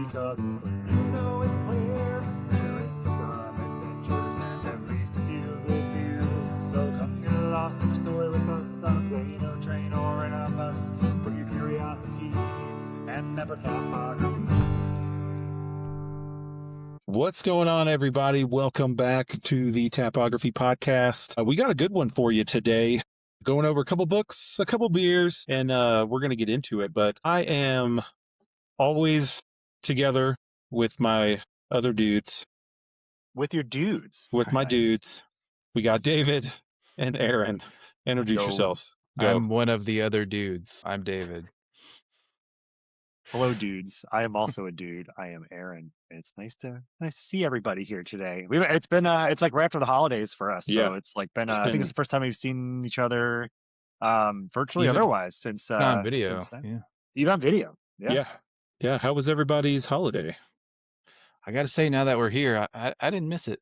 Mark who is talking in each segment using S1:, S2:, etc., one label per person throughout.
S1: because it's clear. You know it's clear. You're in for some adventures and at least a few good beers. So come get lost in a story with us on a plane or train or in a bus. Bring your curiosity and never topography.
S2: What's going on, everybody? Welcome back to the Tapography Podcast. We got a good one for you today. Going over a couple books, a couple beers, and we're going to get into it. But I am always together with my other dudes.
S3: With your dudes.
S2: With my dudes. We got David and Aaron. Introduce yourselves. Go.
S4: I'm one of the other dudes. I'm David.
S3: Hello, dudes. I am also a dude. I am Aaron. It's nice to see everybody here today. It's been it's like right after the holidays for us, so
S2: Yeah.
S3: it's like been I think it's the first time we've seen each other virtually
S4: Even
S3: otherwise since
S4: on video.
S3: since then.
S4: Yeah.
S3: Even on video.
S2: Yeah. How was everybody's holiday?
S4: I got to say, now that we're here, I didn't miss it.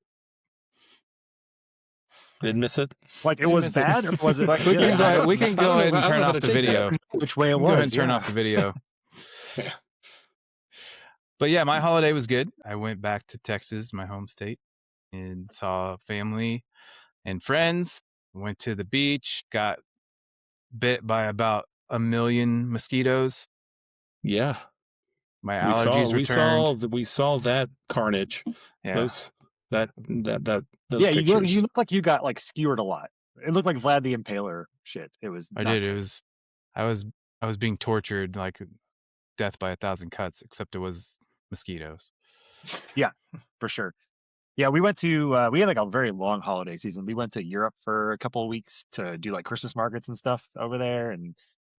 S2: Didn't miss it?
S3: Like it was bad, or was it
S4: Like we can go ahead and turn off the video.
S3: Which way it
S4: Go ahead
S3: was?
S4: and turn off the video.
S2: Yeah.
S4: But yeah, my holiday was good. I went back to Texas, my home state, and saw family and friends. Went to the beach, got bit by about 1 million mosquitoes.
S2: Yeah.
S4: My allergies returned.
S2: We saw that carnage.
S4: Yeah.
S2: Those
S3: Yeah,
S2: pictures.
S3: you look like you got like skewered a lot. It looked like Vlad the Impaler shit. It was.
S4: I
S3: not
S4: did.
S3: good.
S4: It was. I was being tortured like death by 1,000 cuts, except it was mosquitoes.
S3: For sure. Yeah, we went to we had like a very long holiday season. We went to Europe for a couple of weeks to do like Christmas markets and stuff over there, and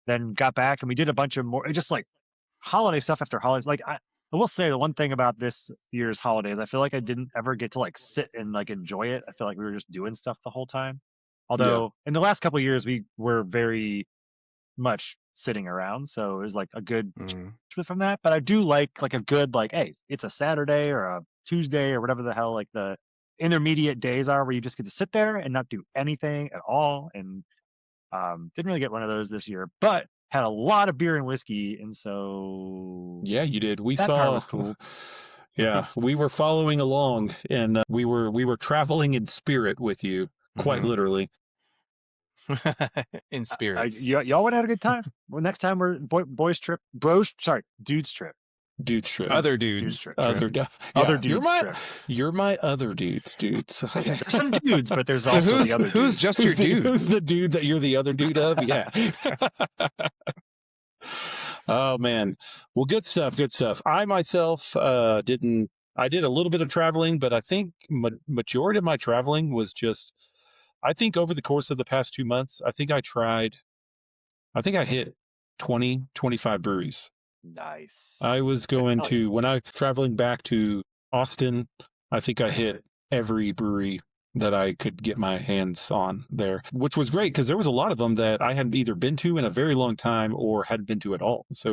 S3: then got back and we did a bunch of more just like holiday stuff after holidays. Like I will say the one thing about this year's holidays, I feel like I didn't ever get to like sit and like enjoy it. I feel like we were just doing stuff the whole time. Although in the last couple of years we were very much sitting around, so it was like a good from that. But I do like a good like, hey, it's a Saturday or a Tuesday or whatever the hell like the intermediate days are where you just get to sit there and not do anything at all. And didn't really get one of those this year, but had a lot of beer and whiskey, and so
S2: Yeah, you did. We
S3: that
S2: saw.
S3: part was cool.
S2: Yeah, we were following along, and we were traveling in spirit with you, quite
S4: Mhm.
S2: literally.
S4: In spirits.
S3: Y'all would have had a good time. Well, next time we're dudes trip.
S2: Dude trip.
S4: Other
S3: Dudes
S4: dudes.
S3: trip.
S2: Other
S3: Other
S2: you're
S3: dudes
S2: my
S3: trip.
S2: you're my other dudes.
S3: There's some dudes, but there's
S4: So
S3: also
S4: who's
S3: the other
S4: who's
S3: dudes.
S4: just your dude?
S2: Who's the dude that you're the other dude of? Yeah. Oh man. Well, good stuff. Good stuff. I myself didn't. I did a little bit of traveling, but I think majority of my traveling was just. I think over the course of the past 2 months, I think I hit 20, 25 breweries.
S3: Nice.
S2: I was going to, when I traveling back to Austin, I think I hit every brewery that I could get my hands on there, which was great because there was a lot of them that I hadn't either been to in a very long time or hadn't been to at all. So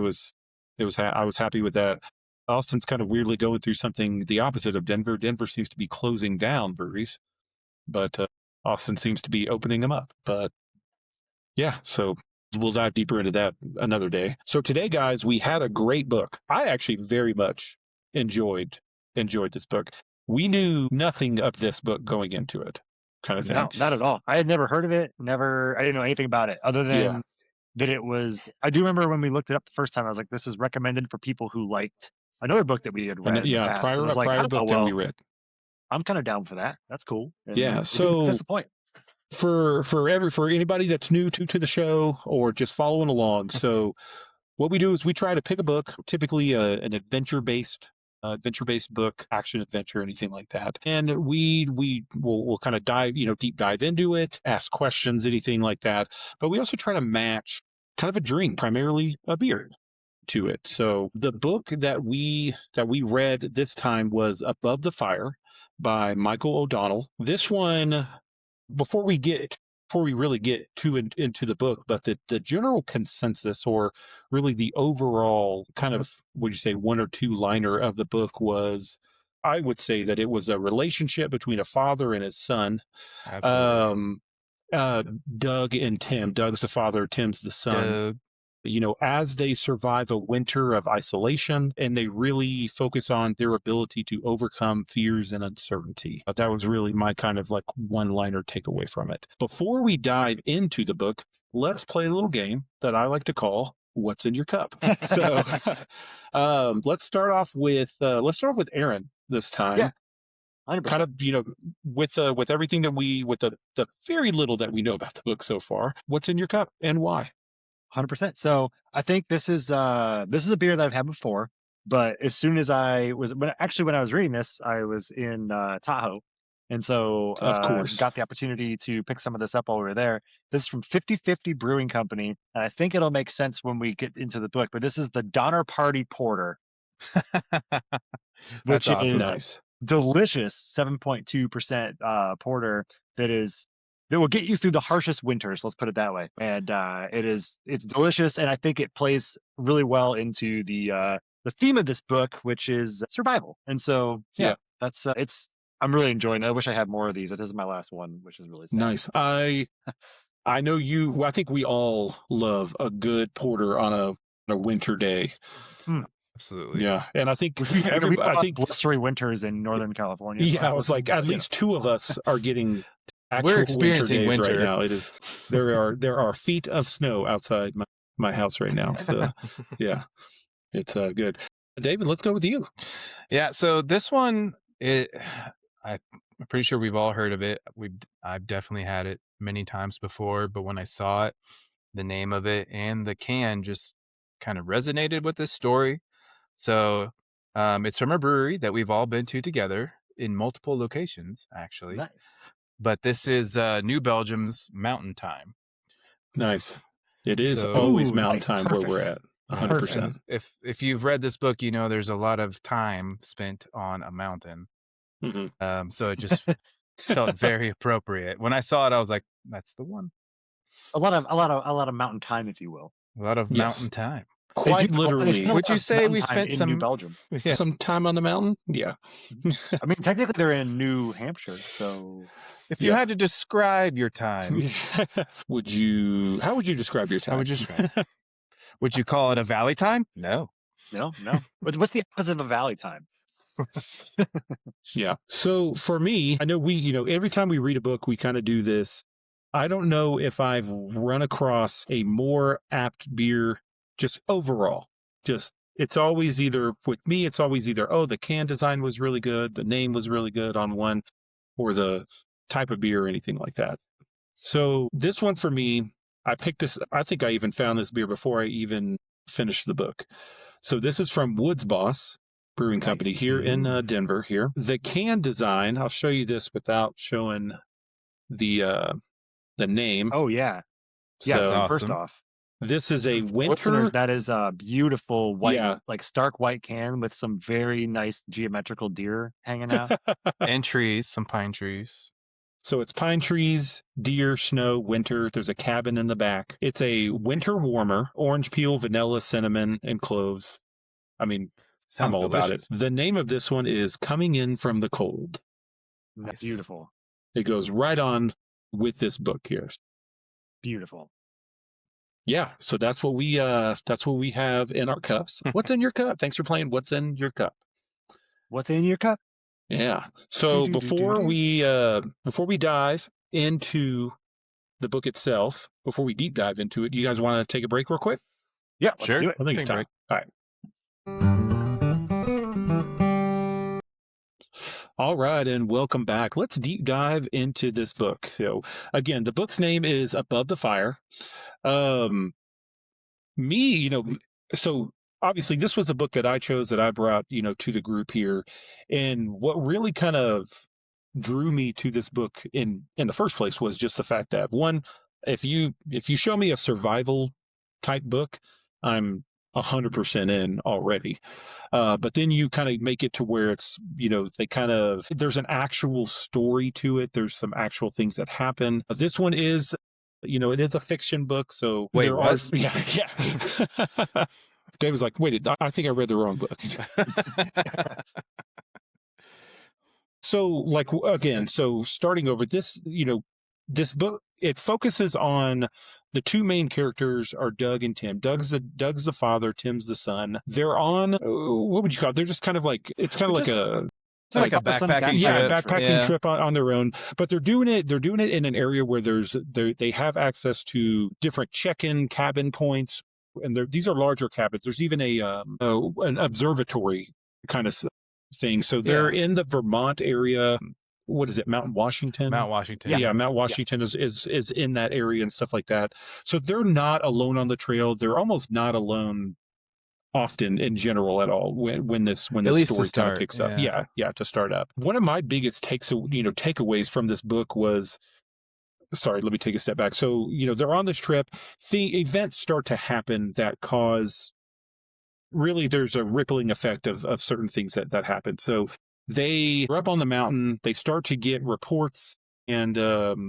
S2: I was happy with that. Austin's kind of weirdly going through something the opposite of Denver. Denver seems to be closing down breweries, but Austin seems to be opening them up. But yeah, so we'll dive deeper into that another day. So today, guys, we had a great book. I actually very much enjoyed this book. We knew nothing of this book going into it, kind of thing.
S3: No, not at all. I had never heard of it. I didn't know anything about it other than that it was. I do remember when we looked it up the first time. I was like, "This is recommended for people who liked another book that we had read."
S2: And,
S3: in the past.
S2: prior
S3: I was like,
S2: book that we
S3: well,
S2: read.
S3: I'm kind of down for that. That's cool. And
S2: Yeah,
S3: it
S2: so-
S3: didn't disappoint.
S2: For anybody that's new to the show or just following along. So what we do is we try to pick a book, typically an adventure-based book, action adventure, anything like that. And we'll kind of deep dive into it, ask questions, anything like that. But we also try to match kind of a drink, primarily a beer, to it. So the book that we read this time was Above the Fire by Michael O'Donnell. This one, before we really get into the book, but the general consensus, or really the overall kind of, would you say, one or two liner of the book was, I would say that it was a relationship between a father and his son.
S4: Absolutely.
S2: Doug and Tim. Doug's the father, Tim's the son. as they survive a winter of isolation, and they really focus on their ability to overcome fears and uncertainty. That was really my kind of like one-liner takeaway from it. Before we dive into the book, let's play a little game that I like to call What's in Your Cup. So let's start off with Aaron this time.
S3: Yeah. 100%.
S2: Kind of, with everything that with the very little that we know about the book so far, what's in your cup and why?
S3: 100%. So I think this is a beer that I've had before, but as soon as when I was reading this, I was in Tahoe, and so
S2: Of course.
S3: got the opportunity to pick some of this up while we were there. This is from 50/50 Brewing Company, and I think it'll make sense when we get into the book. But this is the Donner Party Porter, which
S4: That's awesome.
S3: is
S2: Nice.
S3: delicious 7.2% porter that will get you through the harshest winters, let's put it that way. And it's delicious, and I think it plays really well into the theme of this book, which is survival. And so that's I'm really enjoying it. I wish I had more of these. This is my last one, which is really sad.
S2: Nice. I know you. I think we all love a good porter on a winter day.
S4: Absolutely.
S2: Yeah, and I think
S3: I think blustery winters in Northern California.
S2: Yeah, I was like, at least two of us are getting.
S4: We're experiencing
S2: winter days
S4: winter
S2: right now. It is there are feet of snow outside my house right now. So yeah, it's good. David, let's go with you.
S4: Yeah. So this one, I'm pretty sure we've all heard of it. I've definitely had it many times before, but when I saw it, the name of it and the can just kind of resonated with this story. So it's from a brewery that we've all been to together in multiple locations, actually.
S3: Nice.
S4: But this is New Belgium's Mountain Time.
S2: Nice. It is
S4: So-
S2: always
S3: Ooh,
S2: mountain
S3: nice.
S2: time where we're at. 100%.
S4: And if you've read this book, there's a lot of time spent on a mountain.
S2: Mhm.
S4: So it just felt very appropriate. When I saw it, I was like, "That's the one."
S3: A lot of mountain time, if you will.
S4: A lot of
S2: Yes.
S4: mountain time.
S2: Quite
S3: They
S2: literally.
S3: spend a
S4: Would
S3: lot
S4: you
S3: of
S4: say
S3: mountain
S4: we
S3: time
S4: spent
S3: in
S4: some-
S3: New Belgium?
S4: Yeah.
S2: Some time on the mountain? Yeah.
S3: I mean, technically they're in New Hampshire, so
S4: If you
S2: Yeah.
S4: had to describe your time,
S2: How would you describe your time?
S4: how would you describe it? Would you call it a valley time? No.
S3: no. What's the opposite of valley time?
S2: Yeah. So for me, I know every time we read a book, we kind of do this. I don't know if I've run across a more apt beer just overall. It's always either, with me, it's always either, oh, the can design was really good, the name was really good on one, or the type of beer or anything like that. So this one for me, I picked this, I think I even found this beer before I even finished the book. So this is from Woods Boss Brewing Company
S3: Nice.
S2: here in Denver here. The can design, I'll show you this without showing the name.
S3: Oh yeah. Yeah,
S2: So
S3: so first
S4: Awesome.
S3: off,
S2: this is a winter.
S3: listeners, that is a beautiful white,
S2: Yeah.
S3: like stark white can with some very nice geometrical deer hanging out.
S4: And trees, some pine trees.
S2: So it's pine trees, deer, snow, winter. There's a cabin in the back. It's a winter warmer, orange peel, vanilla, cinnamon, and cloves. I mean,
S4: Sounds
S2: I'm all
S4: delicious.
S2: about it. The name of this one is Coming In From the Cold.
S4: Nice.
S3: Beautiful.
S2: It goes right on with this book here.
S3: Beautiful.
S2: Yeah, so that's what we have in our cups. What's in your cup? Thanks for playing What's in Your Cup.
S3: What's in your cup?
S2: Yeah. So
S3: Do, do, do,
S2: before
S3: do.
S2: we dive into the book itself, before we deep dive into it, do you guys want to take a break real quick?
S3: Yeah, let's
S4: Sure.
S3: do it.
S2: I think it's
S4: Take a
S2: time. All right. All right, and welcome back. Let's deep dive into this book. So again, the book's name is Above the Fire. So obviously this was a book that I chose, that I brought, to the group here. And what really kind of drew me to this book in the first place was just the fact that, one, if you show me a survival type book, I'm 100% in already. But then you kind of make it to where it's, there's an actual story to it. There's some actual things that happen. This one is, it is a fiction book. So
S4: Wait,
S2: there
S4: what?
S2: are, yeah. Dave was like, wait, I think I read the wrong book. So starting over this, this book, it focuses on the two main characters are Doug and Tim. Doug's the father, Tim's the son. They're on what would you call it? They're just kind of like it's kind of like a
S4: It's like a
S3: Some
S4: backpacking
S3: guy-
S2: yeah,
S4: trip.
S2: backpacking trip on their own, but they're doing it in an area where they have access to different check-in cabin points, and these are larger cabins. There's even an observatory kind of thing. So they're in the Vermont area. What is it, Mount Washington?
S4: Mount Washington.
S2: Yeah, Mount Washington is in that area and stuff like that. So they're not alone on the trail. They're almost not alone often in general at all when this
S4: least to
S2: story kind of
S4: start,
S2: picks up.
S4: yeah.
S2: Yeah, to start up. One of my biggest takeaways from this book was, sorry, let me take a step back. So, they're on this trip. The events start to happen that cause, really, there's a rippling effect of certain things that happen. So they are up on the mountain. They start to get reports and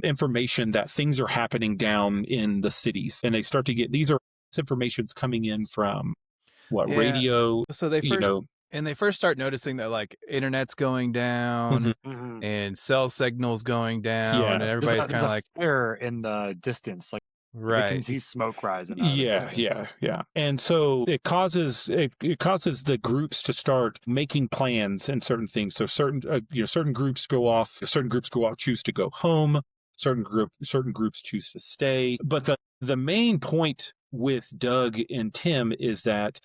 S2: information that things are happening down in the cities. And they start to get, this information's coming in from radio,
S4: So they first start noticing that like internet's going down
S3: Mhm.
S4: and cell signals going down,
S2: Yeah.
S4: and everybody's
S3: There's
S4: kind of
S3: a
S4: like,
S3: flare in the distance, like you can
S4: right.
S3: see smoke rising. Out of the distance.
S2: Yeah. And so it causes the groups to start making plans and certain things. So certain groups go off, choose to go home, certain groups choose to stay. But the main point with Doug and Tim is that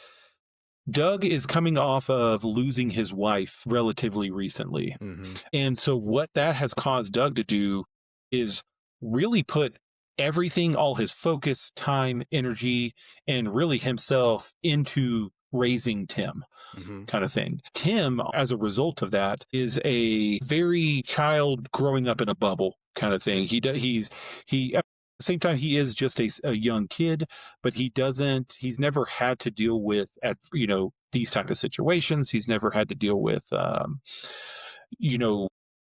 S2: Doug is coming off of losing his wife relatively recently.
S4: Mhm.
S2: And so what that has caused Doug to do is really put everything, all his focus, time, energy, and really himself into raising Tim,
S4: Mhm.
S2: kind of thing. Tim, as a result of that, is a very child growing up in a bubble kind of thing. At the same time, he is just a young kid, but he's never had to deal with these type of situations. He's never had to deal with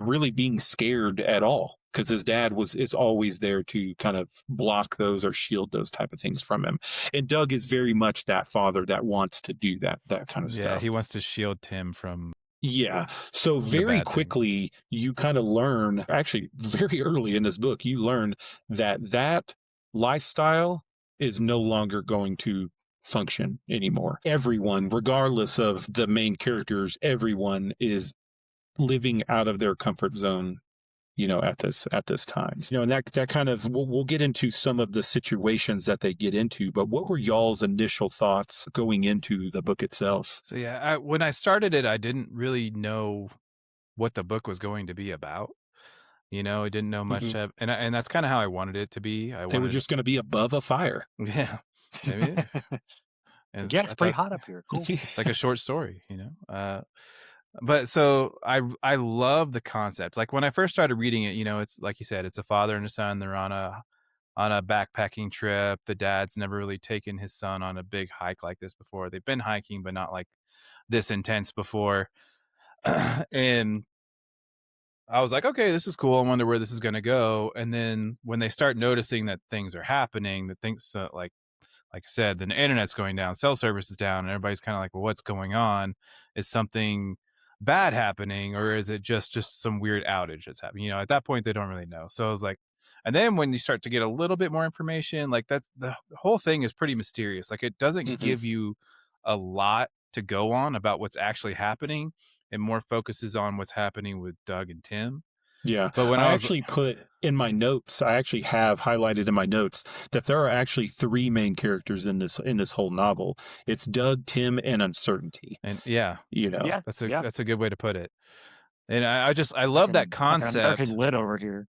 S2: really being scared at all, because his dad is always there to kind of block those or shield those type of things from him. And Doug is very much that father that wants to do that kind of
S4: Yeah,
S2: stuff.
S4: he wants to shield Tim from.
S2: Yeah. So
S4: The
S2: very
S4: bad
S2: quickly, you kind of learn, actually very early in this book, you learn that lifestyle is no longer going to function anymore. Everyone, regardless of the main characters, everyone is living out of their comfort zone, at this time. And that kind of, we'll get into some of the situations that they get into, but what were y'all's initial thoughts going into the book itself?
S4: So yeah, when I started it, I didn't really know what the book was going to be about. I didn't know much of, and that's kind of how I wanted it to be.
S2: They were just going to be above a fire.
S4: yeah, maybe. And
S3: Yeah,
S4: I
S3: it's pretty
S4: thought
S3: hot up here. Cool.
S4: it's like a short story, But so I love the concept. Like when I first started reading it, it's like you said, it's a father and a son. They're on a backpacking trip. The dad's never really taken his son on a big hike like this before. They've been hiking, but not like this intense before. And I was like, okay, this is cool. I wonder where this is going to go. And then when they start noticing that things are happening, that things like I said, the internet's going down, cell service is down, and everybody's kind of like, well, what's going on? Is something bad happening, or is it just some weird outage that's happening? At that point, they don't really know. So I was like, and then when you start to get a little bit more information, like that's the whole thing is pretty mysterious. Like it doesn't give you a lot to go on about what's actually happening. It more focuses on what's happening with Doug and Tim.
S2: Yeah.
S4: But when
S2: I
S4: I
S2: actually put in my notes, I actually have highlighted in my notes that there are actually three main characters in this whole novel. It's Doug, Tim, and Uncertainty.
S4: and yeah,
S3: Yeah,
S4: that's
S3: yeah.
S4: that's a good way to put it. And I love that concept.
S3: Like lit over here.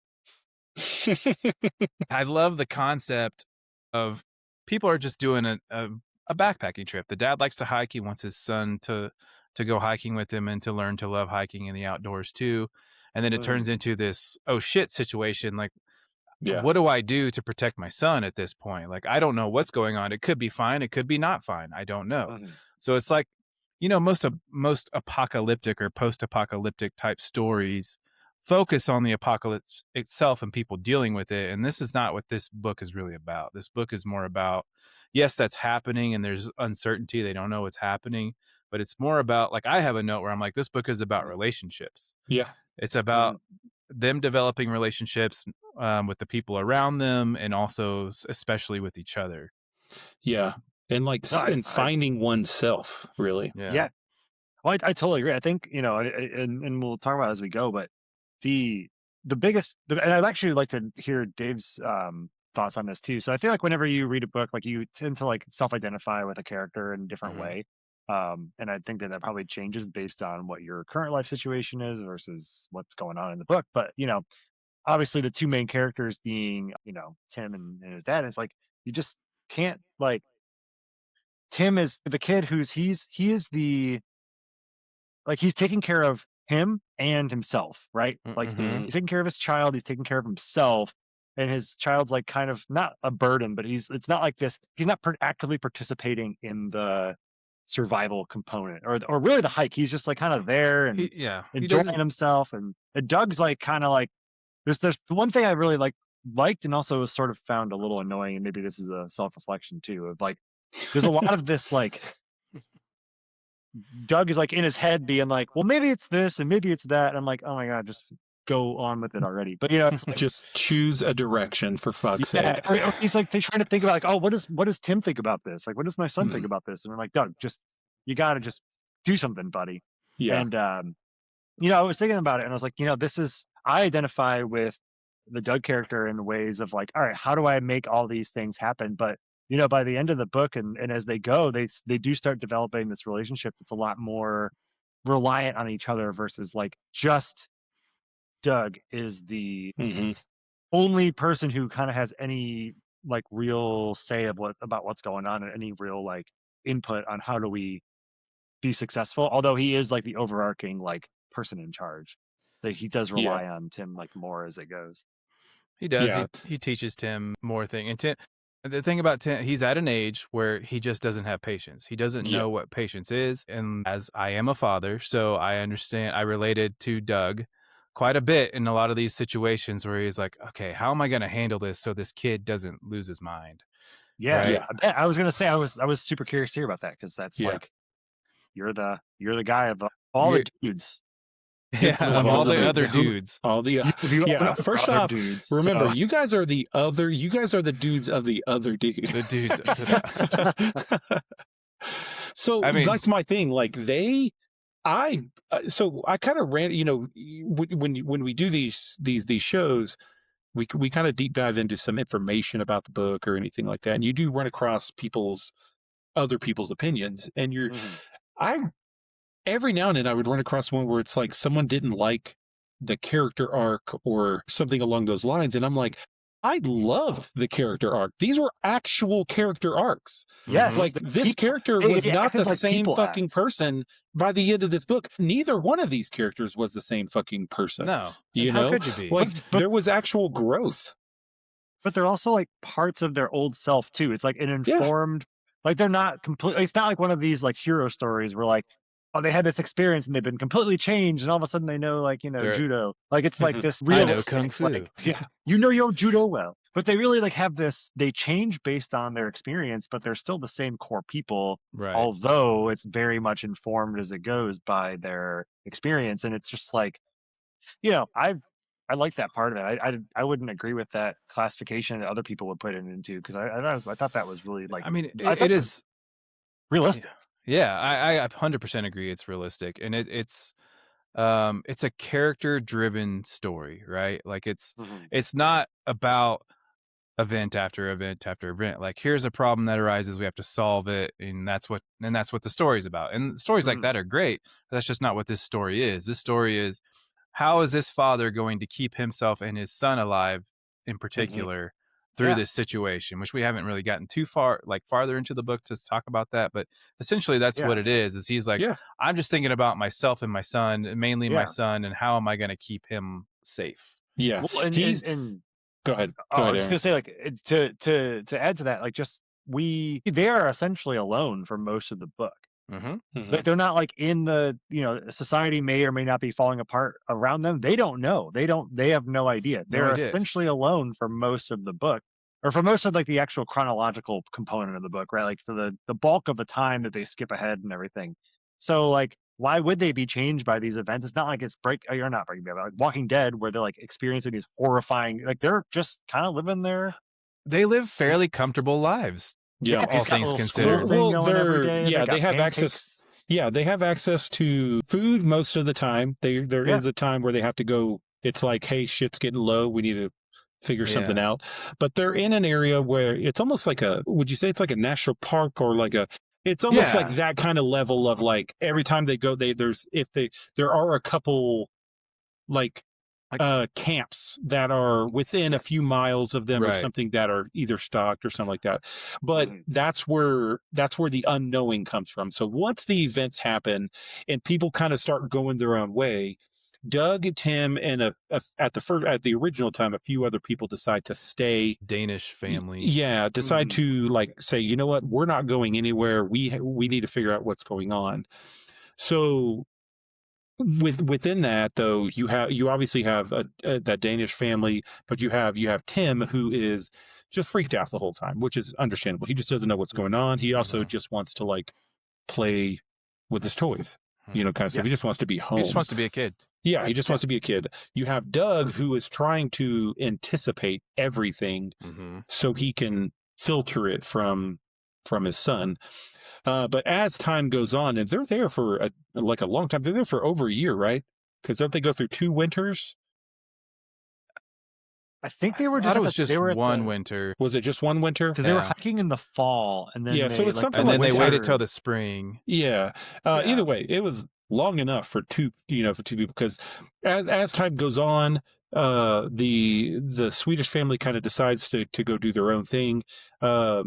S4: I love the concept of people are just doing a backpacking trip. The dad likes to hike. He wants his son to go hiking with him and to learn to love hiking in the outdoors too. And then it turns into this, oh shit situation. Like, what do I do to protect my son at this point? Like, I don't know what's going on. It could be fine. It could be not fine. I don't know. So it's like, most apocalyptic or post-apocalyptic type stories focus on the apocalypse itself and people dealing with it. And this is not what this book is really about. This book is more about, yes, that's happening and there's uncertainty. They don't know what's happening, but it's more about, like, I have a note where I'm like, this book is about relationships.
S2: Yeah.
S4: It's about them developing relationships with the people around them, and also especially with each other.
S2: Yeah. And like,
S3: No,
S2: and finding oneself, really.
S3: Yeah. Well, I totally agree. I think, you know, and we'll talk about it as we go, but the biggest, and I'd actually like to hear Dave's thoughts on this too. So I feel like whenever you read a book, like you tend to like self-identify with a character in a different way. And I think that probably changes based on what your current life situation is versus what's going on in the book. But, you know, obviously the two main characters being, you know, Tim and his dad, it's like, you just can't like, Tim is the kid he is the, like he's taking care of him and himself, right? Like
S2: Mhm.
S3: he's taking care of his child, he's taking care of himself, and his child's like kind of not a burden, but it's not like this. He's not actively participating in the survival component or really the hike. He's just like kind of there and
S4: He
S3: enjoying
S4: doesn't.
S3: himself. And Doug's like kind of like there's the one thing I really liked and also sort of found a little annoying, and maybe this is a self-reflection too, of like there's a lot of this like Doug is like in his head being like, well, maybe it's this and maybe it's that. And I'm like, oh my God, just go on with it already. But you know, it's like,
S2: Just choose a direction, for fuck's
S3: yeah,
S2: sake.
S3: or he's like, they're trying to think about like, oh, what does Tim think about this? Like, what does my son think about this? And I'm like, Doug, you got to just do something, buddy.
S2: Yeah.
S3: And, you know, I was thinking about it and I was like, you know, I identify with the Doug character in ways of like, all right, how do I make all these things happen? But you know, by the end of the book and as they go, they do start developing this relationship that's a lot more reliant on each other versus like just Doug is the
S2: Mhm.
S3: only person who kind of has any like real say about what's going on and any real like input on how do we be successful. Although he is like the overarching like person in charge, that he does rely on Tim like more as it goes.
S4: He does.
S2: Yeah.
S4: He teaches Tim more thing. And Tim, the thing about Tim, he's at an age where he just doesn't have patience. He doesn't
S2: Yeah.
S4: know what patience is. And as I am a father, so I understand. I related to Doug quite a bit in a lot of these situations where he's like, okay, how am I going to handle this so this kid doesn't lose his mind?
S3: Yeah,
S4: Right?
S3: I bet. I was gonna say I was super curious to hear about that because that's
S2: Yeah.
S3: like you're the guy of all the dudes.
S4: Yeah,
S3: the
S4: of
S3: one
S4: all
S3: who-
S4: the other dudes.
S2: All the yeah. First
S3: other
S2: off,
S3: dudes,
S2: remember,
S3: so-
S2: you guys are the dudes of the other dudes.
S4: The dudes.
S2: So
S4: I mean-
S2: that's my thing. Like so I kind of ran. You know, when we do these shows, we kind of deep dive into some information about the book or anything like that, and you do run across other people's opinions, and
S3: Mhm.
S2: every now and then I would run across one where it's like someone didn't like the character arc or something along those lines, and I'm like, I loved the character arc. These were actual character arcs.
S3: Yes,
S2: Like
S3: the
S2: this
S3: people-
S2: character
S3: they
S2: was not
S3: acted
S2: the
S3: like
S2: same
S3: people
S2: fucking
S3: act.
S2: person by the end of this book. Neither one of these characters was the same fucking person.
S4: No.
S2: You
S4: And how
S2: know?
S4: could you be?
S2: Like
S3: But-
S2: there was actual growth.
S3: but they're also like parts of their old self too. It's like an informed, like they're not completely. It's not like one of these like hero stories where like, oh, they had this experience and they've been completely changed, and all of a sudden they know like
S4: They're-
S3: judo. Like it's like this
S4: I know
S3: realistic,
S4: kung fu.
S3: like, yeah, you know your judo well. But they really like have this. They change based on their experience, but they're still the same core people.
S4: Right.
S3: Although it's very much informed as it goes by their experience, and it's just like, you know, I like that part of it. I wouldn't agree with that classification that other people would put it into because I thought that was really like
S4: I mean,
S3: I thought
S4: it is.
S3: realistic.
S4: Yeah, I 100% agree. It's realistic, and it's a character driven story, right? Like it's not about event after event after event. Like here's a problem that arises, we have to solve it, and that's what the story's about. And stories like
S3: Mhm.
S4: that are great, but that's just not what this story is. This story is, how is this father going to keep himself and his son alive in particular through
S3: Yeah.
S4: this situation, which we haven't really gotten too farther into the book to talk about that, but essentially that's
S3: Yeah.
S4: what it is he's like,
S2: Yeah.
S4: I'm just thinking about myself and my son, mainly my
S3: Yeah.
S4: son, and how am I going to keep him safe?
S2: Yeah.
S3: Well, and
S2: He's-
S3: and
S2: Go ahead.
S3: oh,
S2: Go
S3: I
S2: ahead,
S3: was just
S2: Aaron.
S3: gonna say like to add to that, like just they are essentially alone for most of the book.
S4: Mm-hmm.
S2: Mhm.
S3: Like they're not like in the, you know, society may or may not be falling apart around them. They don't know. They have no idea. They're
S4: idea.
S3: essentially alone for most of the book, or for most of like the actual chronological component of the book, right? Like for the bulk of the time that they skip ahead and everything. So like why would they be changed by these events? It's not like it's you're not Breaking Bad, but like Walking Dead, where they're like experiencing these horrifying, like they're just kind of living their.
S4: They live fairly comfortable lives.
S2: Yeah.
S4: all
S3: he's got a
S4: things
S3: little
S4: considered.
S3: school thing going every
S2: they're
S3: day.
S2: yeah,
S3: got
S2: they have
S3: pancakes.
S2: access. Yeah, they have access to food most of the time. There
S3: Yeah.
S2: is a time where they have to go. It's like, hey, shit's getting low. We need to figure something out. But they're in an area where it's almost like would you say it's like a national park or like it's almost
S3: Yeah.
S2: like that kind of level of like every time they go, there are a couple like camps that are within a few miles of them or
S4: Right.
S2: something that are either stocked or something like that. But that's where the unknowing comes from. So once the events happen and people kind of start going their own way, Doug, Tim, and at the original time, a few other people decide to stay.
S4: Danish family.
S2: Yeah, decide to like say, you know what, we're not going anywhere. We need to figure out what's going on. So within that, though, you obviously have that Danish family, but you have Tim, who is just freaked out the whole time, which is understandable. He just doesn't know what's going on. He also just wants to like play with his toys, kind of stuff. He just wants to be home.
S4: He just wants to be a kid.
S2: Yeah, he just wants to be a kid. You have Doug, who is trying to anticipate everything so he can filter it from his son. But as time goes on, and they're there for a long time, they're there for over a year, right? Because don't they go through 2 winters?
S3: I think they were
S4: I thought
S3: just.
S4: it was just
S3: they were
S4: one winter.
S2: Was it just one winter?
S3: because they were
S4: Yeah.
S3: hiking in the fall, and then
S2: So it's something
S4: And then
S2: like
S4: they
S2: winter.
S4: waited till the spring.
S2: Yeah.
S3: Yeah.
S2: Either way, it was long enough for two people, because as time goes on, the Swedish family kind of decides to go do their own thing. A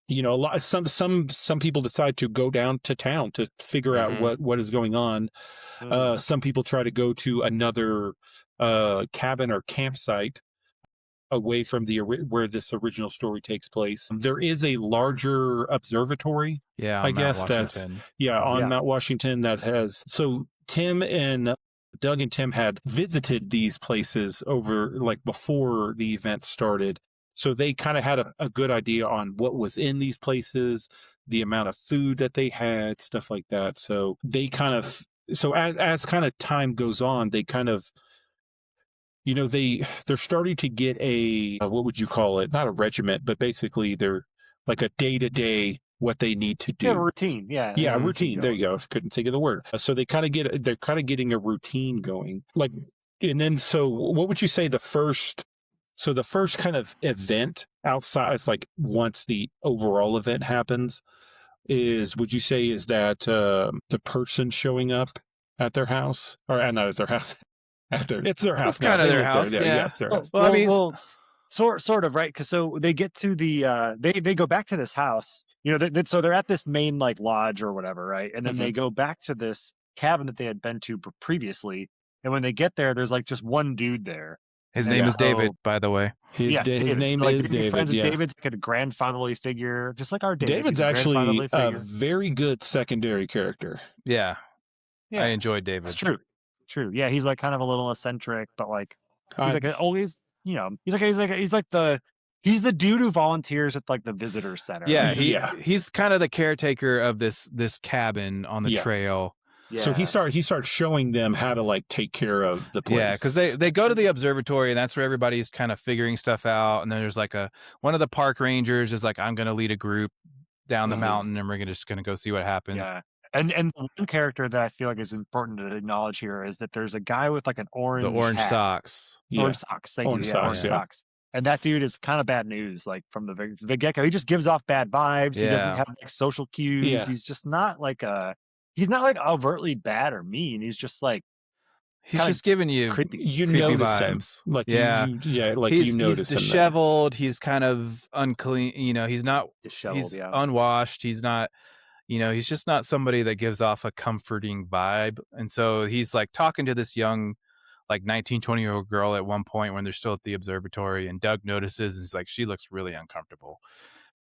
S2: lot some people decide to go down to town to figure out what is going on. Some people try to go to another cabin or campsite away from where this original story takes place. There is a larger observatory,
S4: Yeah,
S2: I
S4: on Mount
S2: guess that's
S4: Washington.
S2: on Mount Washington that has. So Tim and Doug and Tim had visited these places over like before the event started. So they kind of had a good idea on what was in these places, the amount of food that they had, stuff like that. So they kind of, as kind of time goes on, they kind of, they're starting to get what would you call it? Not a regiment, but basically they're like a day-to-day what they need to do.
S3: Yeah, routine. Yeah.
S2: Yeah, routine. There you go. Couldn't think of the word. So they're kind of getting a routine going. Like, and then, so what would you say the first kind of event outside, like once the overall event happens, would you say is that the person showing up at their house, or not at their house? It's their house.
S4: It's kind of their house. Yeah.
S2: It's their house.
S4: Well, I mean,
S3: sort of, right? Because so they get to the they go back to this house. So they're at this main like lodge or whatever, right? And then they go back to this cabin that they had been to previously. And when they get there, there's like just one dude there.
S4: his
S3: And
S4: name is
S3: so-
S4: David, by the way.
S2: His name
S3: So, like,
S2: is
S3: they can be
S2: David.
S3: friends with
S2: Yeah.
S3: David's like a grandfatherly figure, just like our David.
S2: David's
S3: He's a
S2: actually
S3: grandfatherly
S2: a
S3: figure.
S2: very good secondary character.
S4: Yeah,
S3: Yeah.
S4: I enjoyed David.
S3: It's true. Yeah, he's like kind of a little eccentric, but like he's like always, he's the dude who volunteers at like the visitor center.
S4: Yeah,
S3: Like,
S4: he's kind of the caretaker of this cabin on the
S2: Yeah.
S4: trail.
S2: So he starts showing them how to like take care of the place.
S4: Yeah, because they go to the observatory and that's where everybody's kind of figuring stuff out. And then there's like one of the park rangers is like, I'm going to lead a group down the mountain and we're just going to go see what happens.
S3: Yeah. And one character that I feel like is important to acknowledge here is that there's a guy with like an orange
S4: The orange
S3: hat.
S4: socks.
S3: Orange socks. Thank
S2: Orange
S3: you.
S2: socks,
S3: Orange
S2: yeah.
S3: socks. And that dude is kind of bad news, like from the get-go. He just gives off bad vibes. He
S4: Yeah.
S3: doesn't have like social cues.
S2: Yeah.
S3: He's just not like he's not like overtly bad or mean. He's just like
S4: He's
S3: kinda
S4: just giving you
S3: creepy.
S2: you
S4: creepy
S2: notice him.
S4: vibes.
S2: Like
S4: Yeah.
S2: you
S4: he's
S2: notice him.
S4: disheveled. He's kind of unclean. He's not.
S3: Disheveled,
S4: He's
S3: yeah.
S4: unwashed. He's not. He's just not somebody that gives off a comforting vibe. And so he's like talking to this young, like 19, 20-year-old girl at one point when they're still at the observatory, and Doug notices and he's like, she looks really uncomfortable.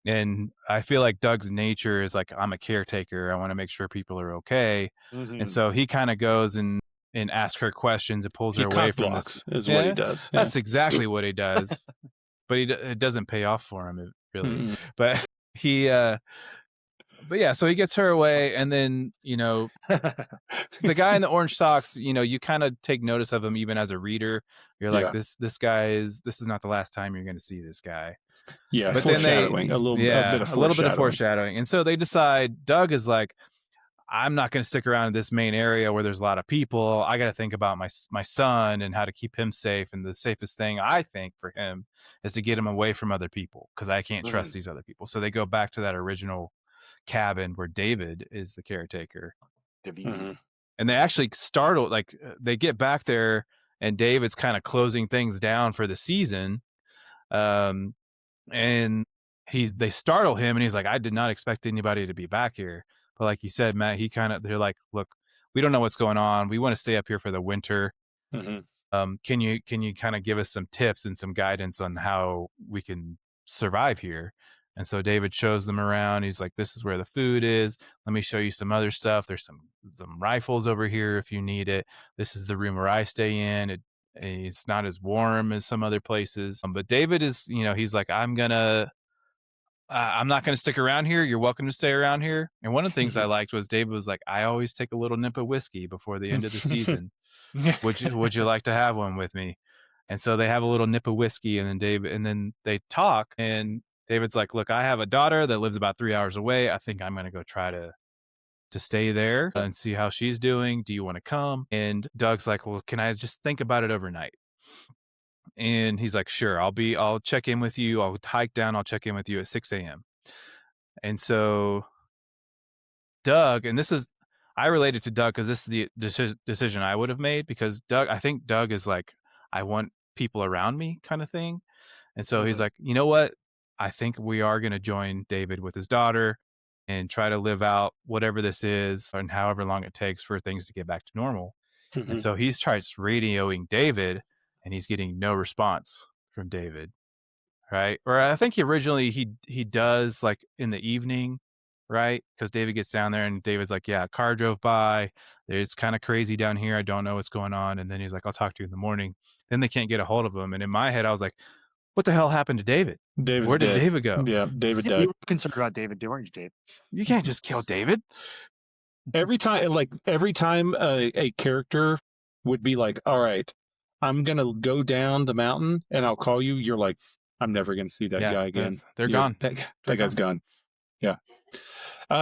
S4: And I feel like Doug's nature is like, I'm a caretaker. I want to make sure people are okay.
S3: Mhm.
S4: And so he kind of goes and asks her questions and pulls
S2: He
S4: her away
S2: cock
S4: from
S2: blocks
S4: this.
S2: is what he
S4: Yeah,
S2: does.
S4: That's exactly what he does. But it doesn't pay off for him, really.
S2: Mm-mm.
S4: But he But yeah, so he gets her away, and then the guy in the orange socks, you kind of take notice of him even as a reader. You're like,
S2: Yeah.
S4: this guy is not the last time you're going to see this guy.
S2: Yeah,
S4: But then
S2: foreshadowing, a
S4: little bit of foreshadowing. And so they decide, Doug is like, I'm not going to stick around in this main area where there's a lot of people. I got to think about my son and how to keep him safe. And the safest thing I think for him is to get him away from other people, because I can't trust these other people. So they go back to that original cabin where David is the caretaker.
S2: Mhm.
S4: And they actually startle, like they get back there and David's kind of closing things down for the season. And they startle him and he's like, I did not expect anybody to be back here. But like you said, Matt, they're like, look, we don't know what's going on. We want to stay up here for the winter.
S2: Mhm.
S4: Can you kind of give us some tips and some guidance on how we can survive here? And so David shows them around. He's like, this is where the food is. Let me show you some other stuff. There's some rifles over here if you need it. This is the room where I stay in. It's not as warm as some other places. But David is, he's like, I'm not going to stick around here. You're welcome to stay around here. And one of the things I liked was David was like, I always take a little nip of whiskey before the end of the season. Would you like to have one with me? And so they have a little nip of whiskey, and then they talk, and David's like, look, I have a daughter that lives about 3 hours away. I think I'm going to go try to stay there and see how she's doing. Do you want to come? And Doug's like, well, can I just think about it overnight? And he's like, sure, I'll check in with you. I'll hike down. I'll check in with you at 6 a.m. And so Doug, and I related to Doug because this is the decision I would have made, because I think Doug is like, I want people around me kind of thing. And so he's like, you know what? I think we are going to join David with his daughter and try to live out whatever this is and however long it takes for things to get back to normal.
S2: Mhm.
S4: And so he tries radioing David, and he's getting no response from David, right? Or I think he does like in the evening, right? Because David gets down there and David's like, yeah, a car drove by. It's kind of crazy down here. I don't know what's going on. And then he's like, I'll talk to you in the morning. Then they can't get a hold of him. And in my head, I was like, what the hell happened to David?
S2: David's
S4: Where did
S2: dead.
S4: David go?
S2: Yeah, David
S3: You
S2: died.
S3: were concerned about David, weren't you, Dave?
S4: You can't just kill David.
S2: Every time a character would be like, all right, I'm going to go down the mountain and I'll call you. You're like, I'm never going to see that guy again.
S4: They're gone.
S2: That guy's gone. Yeah.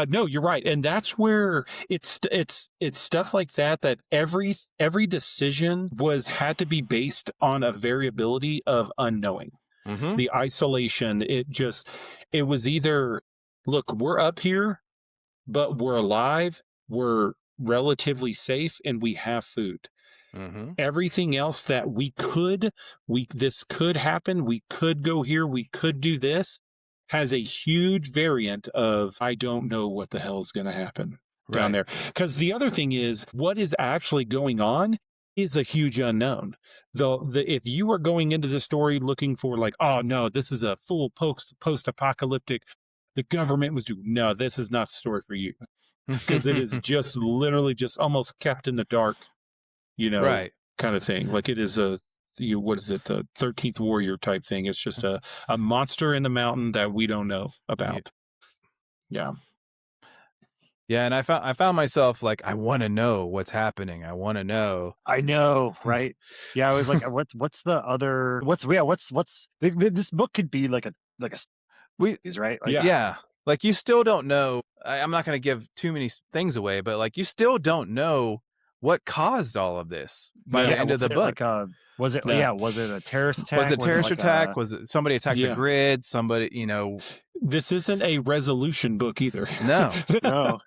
S2: No, you're right. And that's where it's stuff like that every decision had to be based on a variability of unknowing.
S4: Mm-hmm.
S2: The isolation, it was either, look, we're up here, but we're alive, we're relatively safe, and we have food.
S4: Mm-hmm.
S2: Everything else that this could happen, we could go here, we could do this, has a huge variant of, I don't know what the hell is going to happen down there. Because the other thing is, what is actually going on is a huge unknown. If you are going into the story looking for like, oh no, this is a full post-apocalyptic, the government was doing, no, this is not the story for you. Because it is just literally just almost kept in the dark,
S4: Right.
S2: kind of thing. Like it is what is it, the 13th Warrior type thing. It's just a monster in the mountain that we don't know about. Yeah.
S4: Yeah, and I found myself like, I want to know what's happening. I want to know.
S3: I know, right? Yeah, I was like, what's the other? This book could be like a right? Like,
S4: Yeah. Like you still don't know. I'm not going to give too many things away, but like you still don't know what caused all of this by the end of the book.
S3: Was it a terrorist attack?
S4: Was it a terrorist attack? Was it somebody attacked the grid? Somebody,
S2: This isn't a resolution book either.
S4: No.
S3: No.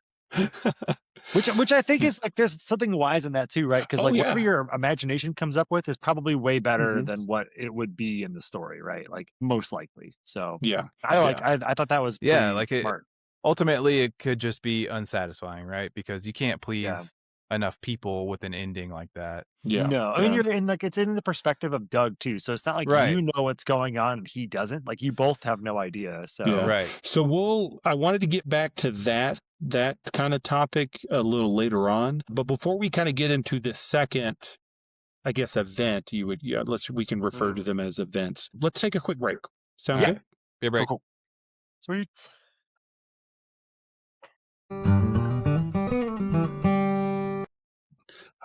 S3: Which I think is like, there's something wise in that too, right? Because whatever your imagination comes up with is probably way better than what it would be in the story, right? Like most likely. So
S2: yeah,
S3: I thought that was smart.
S4: Ultimately it could just be unsatisfying, right? Because you can't please enough people with an ending like that.
S2: Yeah.
S3: No, I mean, you're in it's in the perspective of Doug too. So it's not like you know what's going on and he doesn't. Like you both have no idea. So
S4: right.
S2: So I wanted to get back to that kind of topic a little later on. But before we kind of get into the second, I guess, event, we can refer to them as events. Let's take a quick break. Sound good?
S4: Be a break.
S3: Cool. Sweet.
S2: All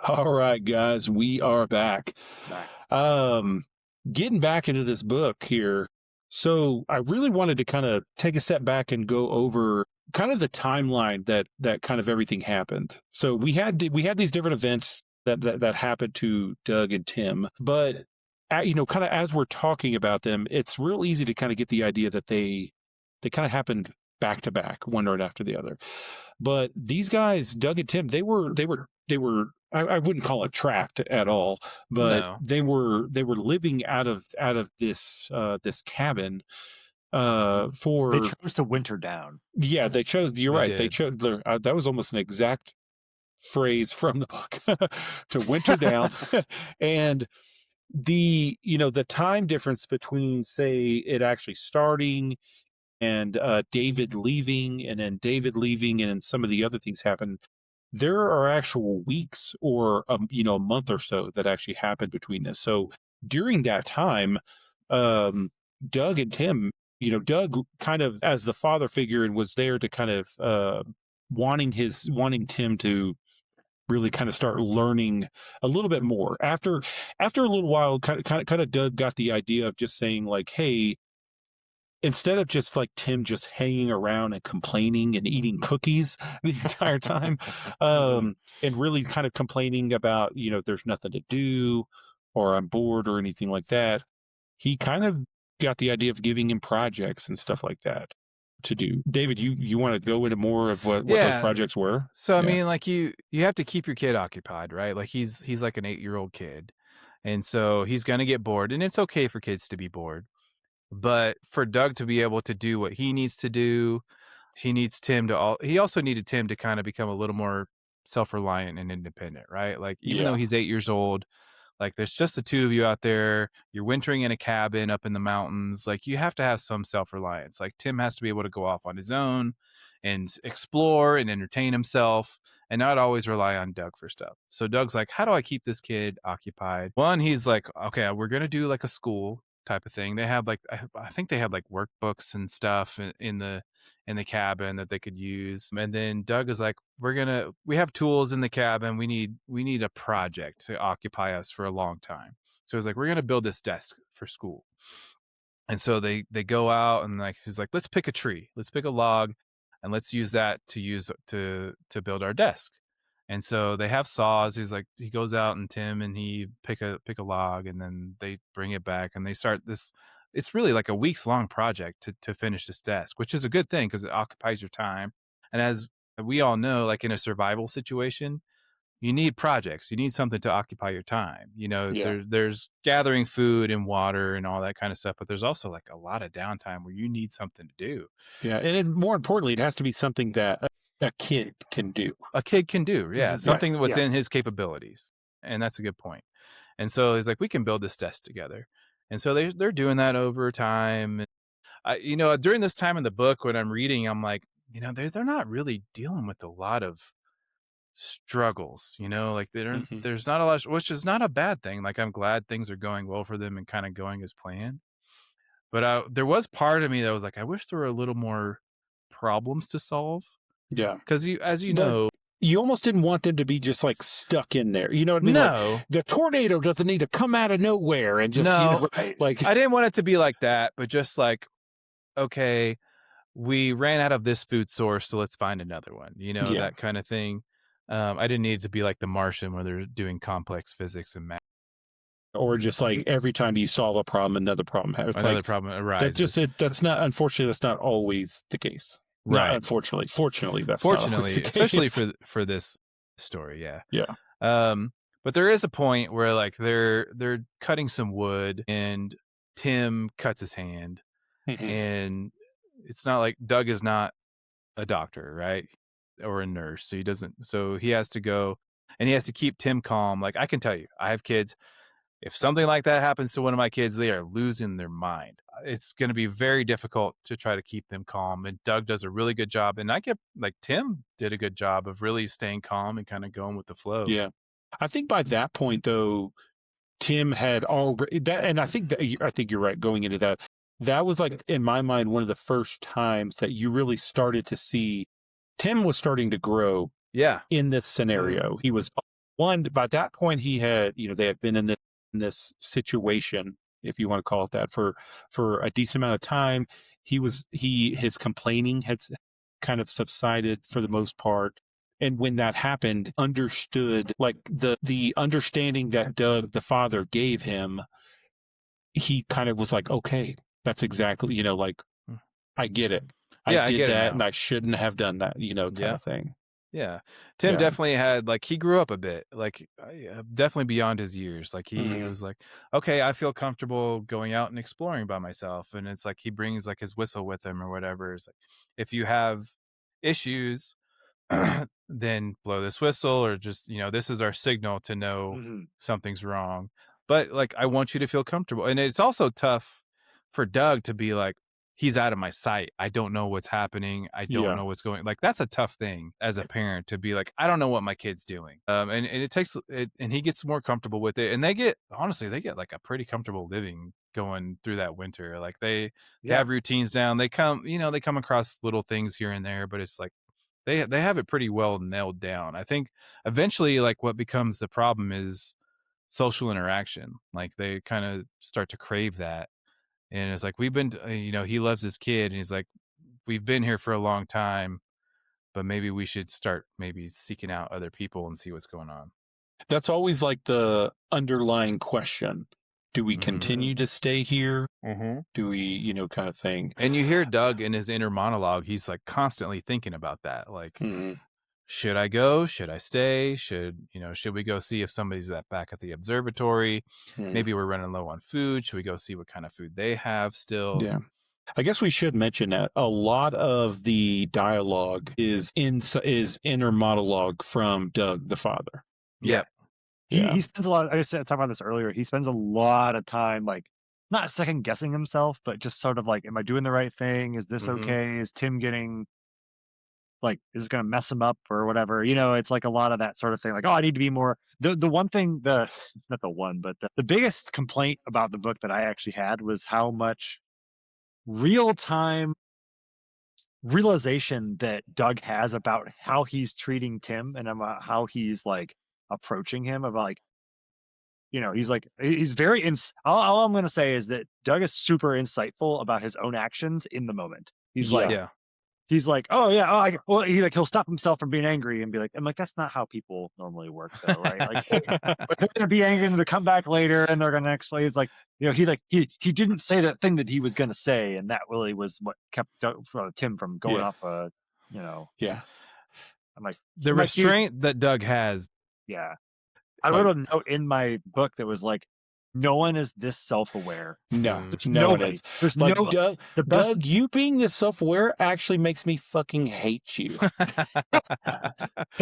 S2: right, guys, we are back. Getting back into this book here. So I really wanted to kind of take a step back and go over kind of the timeline that kind of everything happened. So we had these different events that happened to Doug and Tim, but kind of as we're talking about them, it's real easy to kind of get the idea that they kind of happened back to back, one right after the other. But these guys, Doug and Tim, they were I wouldn't call it trapped at all, but
S4: No.
S2: they were living out of this cabin
S3: They
S2: for
S3: chose to winter down.
S2: yeah, they chose, you're
S4: They
S2: right, they
S4: did.
S2: chose that was almost an exact phrase from the book to winter down. And the the time difference between, say, it actually starting and David leaving, and then David leaving, and then some of the other things happen. There are actual weeks or a month or so that actually happened between this. So during that time, Doug and Tim, Doug kind of as the father figure and was there to kind of wanting Tim to really kind of start learning a little bit more. After a little while, kind of Doug got the idea of just saying like, hey, instead of just like Tim just hanging around and complaining and eating cookies the entire time, and really kind of complaining about, there's nothing to do or I'm bored or anything like that, he kind of got the idea of giving him projects and stuff like that to do. David, you want to go into more of what those
S4: Yeah.
S2: projects were?
S4: So I
S2: Yeah.
S4: mean, like you have to keep your kid occupied, right? Like he's like an 8-year-old kid, and so he's gonna get bored, and it's okay for kids to be bored. But for Doug to be able to do what he needs to do, he also needed Tim to kind of become a little more self-reliant and independent, right? Like even though
S2: Yeah.
S4: he's 8 years old, like there's just the two of you out there, you're wintering in a cabin up in the mountains, like you have to have some self-reliance. Like Tim has to be able to go off on his own and explore and entertain himself and not always rely on Doug for stuff. So Doug's like, how do I keep this kid occupied? One, he's like, okay, we're going to do like a school type of thing. They have like, I think they have like workbooks and stuff in the cabin that they could use. And then Doug is like, we have tools in the cabin. We need a project to occupy us for a long time. So he's like, we're going to build this desk for school. And so they go out and like, he's like, let's pick a tree, let's pick a log, and let's use that to build our desk. And so they have saws. He goes out and Tim and he pick a log, and then they bring it back and they start this. It's really like a weeks long project to finish this desk, which is a good thing because it occupies your time. And as we all know, like in a survival situation, you need projects. You need something to occupy your time.
S2: Yeah.
S4: There's gathering food and water and all that kind of stuff, but there's also like a lot of downtime where you need something to do.
S2: Yeah. And then more importantly, it has to be something that a kid can do.
S4: A kid can do, yeah,
S2: Right,
S4: something that's
S3: yeah.
S4: in his capabilities. And that's a good point. And so he's like, we can build this desk together. And so they're doing that over time. During this time in the book, when I'm reading, I'm like, they're not really dealing with a lot of struggles, like
S2: Mhm.
S4: there's not a lot, which is not a bad thing. Like I'm glad things are going well for them and kind of going as planned. But there was part of me that was like, I wish there were a little more problems to solve.
S2: Yeah.
S4: Because as you
S2: But
S4: know,
S2: you almost didn't want them to be just like stuck in there. You know what I mean? Like,
S4: no,
S2: the tornado doesn't need to come out of nowhere and just,
S4: No.
S3: Right.
S2: like,
S4: I didn't want it to be like that, but just like, okay, we ran out of this food source, so let's find another one,
S2: Yeah.
S4: that kind of thing. I didn't need it to be like The Martian where they're doing complex physics and math.
S2: or just like every time you solve a problem, another problem happens.
S4: Another
S2: Like,
S4: problem
S2: that
S4: arises.
S2: that's not, unfortunately, that's not always the case. Not
S4: Right.
S2: unfortunately. Fortunately, that's not always
S4: Fortunately,
S2: the case.
S4: especially for this story, yeah.
S2: Yeah.
S4: But there is a point where like they're cutting some wood and Tim cuts his hand,
S2: Mhm.
S4: and it's not like Doug is not a doctor, right? Or a nurse. So he has to go and he has to keep Tim calm. Like I can tell you, I have kids. If something like that happens to one of my kids, they are losing their mind. It's going to be very difficult to try to keep them calm. And Doug does a really good job. And Tim did a good job of really staying calm and kind of going with the flow.
S2: Yeah. I think by that point, though, Tim had already that, and I think you're right. Going into that, that was like in my mind one of the first times that you really started to see Tim was starting to grow
S4: Yeah.
S2: in this scenario. He was one by that point. He had, they had been in this situation, if you want to call it that, for a decent amount of time. His complaining had kind of subsided for the most part. And when that happened, understood, like the understanding that Doug, the father, gave him, he kind of was like, okay, that's exactly, like, I get it.
S4: Yeah,
S2: I
S4: I
S2: did
S4: get it
S2: that
S4: now.
S2: and I shouldn't have done that, kind
S4: Yeah.
S2: of thing.
S4: Yeah. Tim
S2: Yeah.
S4: definitely had, like, he grew up a bit, like, definitely beyond his years. Like, he
S2: Mhm.
S4: was like, okay, I feel comfortable going out and exploring by myself. And it's like he brings like his whistle with him or whatever. It's like, if you have issues, then blow this whistle, or just, this is our signal to know
S3: Mhm.
S4: something's wrong. But like, I want you to feel comfortable. And it's also tough for Doug to be like, he's out of my sight. I don't know what's happening. I don't
S2: Yeah.
S4: know what's going. Like, that's a tough thing as a parent to be like, I don't know what my kid's doing. And it takes it, and he gets more comfortable with it. And they get like a pretty comfortable living going through that winter. Like they
S3: Yeah.
S4: have routines down. They come across little things here and there, but it's like they have it pretty well nailed down. I think eventually, like, what becomes the problem is social interaction. Like they kind of start to crave that. And it's like, we've been, he loves his kid, and he's like, we've been here for a long time, but maybe we should start seeking out other people and see what's going on.
S2: That's always like the underlying question. Do we
S4: Mhm.
S2: continue to stay here?
S4: Mm-hmm.
S2: Do we, kind of thing?
S4: And you hear Doug in his inner monologue, he's like constantly thinking about that. Like,
S2: Mhm.
S4: should I go? Should I stay? Should we go see if somebody's back at the observatory?
S2: Mhm.
S4: Maybe we're running low on food. Should we go see what kind of food they have still?
S2: Yeah. I guess we should mention that a lot of the dialogue is inner monologue from Doug, the father.
S4: Yeah.
S3: He spends a lot. I was talking about this earlier. He spends a lot of time, like, not second guessing himself, but just sort of like, am I doing the right thing? Is this
S4: Mhm.
S3: okay? Is Tim getting, like, is it going to mess him up or whatever? It's like a lot of that sort of thing. Like, oh, I need to be more. The one thing, not the one, but the biggest complaint about the book that I actually had was how much real time realization that Doug has about how he's treating Tim and about how he's like approaching him, about like, he's very all I'm going to say is that Doug is super insightful about his own actions in the moment. He's
S2: Yeah.
S3: like,
S4: Yeah.
S3: he's like, oh yeah, he'll stop himself from being angry and be like, I'm like, that's not how people normally work though, right? Like, but they're gonna be angry and they'll come back later and they're gonna explain. It's like, he didn't say that thing that he was gonna say, and that really was what kept Tim from going
S2: Yeah.
S3: off.
S2: Yeah.
S3: I'm like,
S4: The
S3: I'm like, dude,
S4: restraint that Doug has.
S3: yeah. I wrote a note in my book that was like, no one is this self-aware.
S2: No,
S3: There's
S2: no one
S3: nobody.
S2: is.
S3: There's
S2: But
S3: no
S2: Doug,
S3: the best.
S2: Doug, you being this self-aware actually makes me fucking hate you.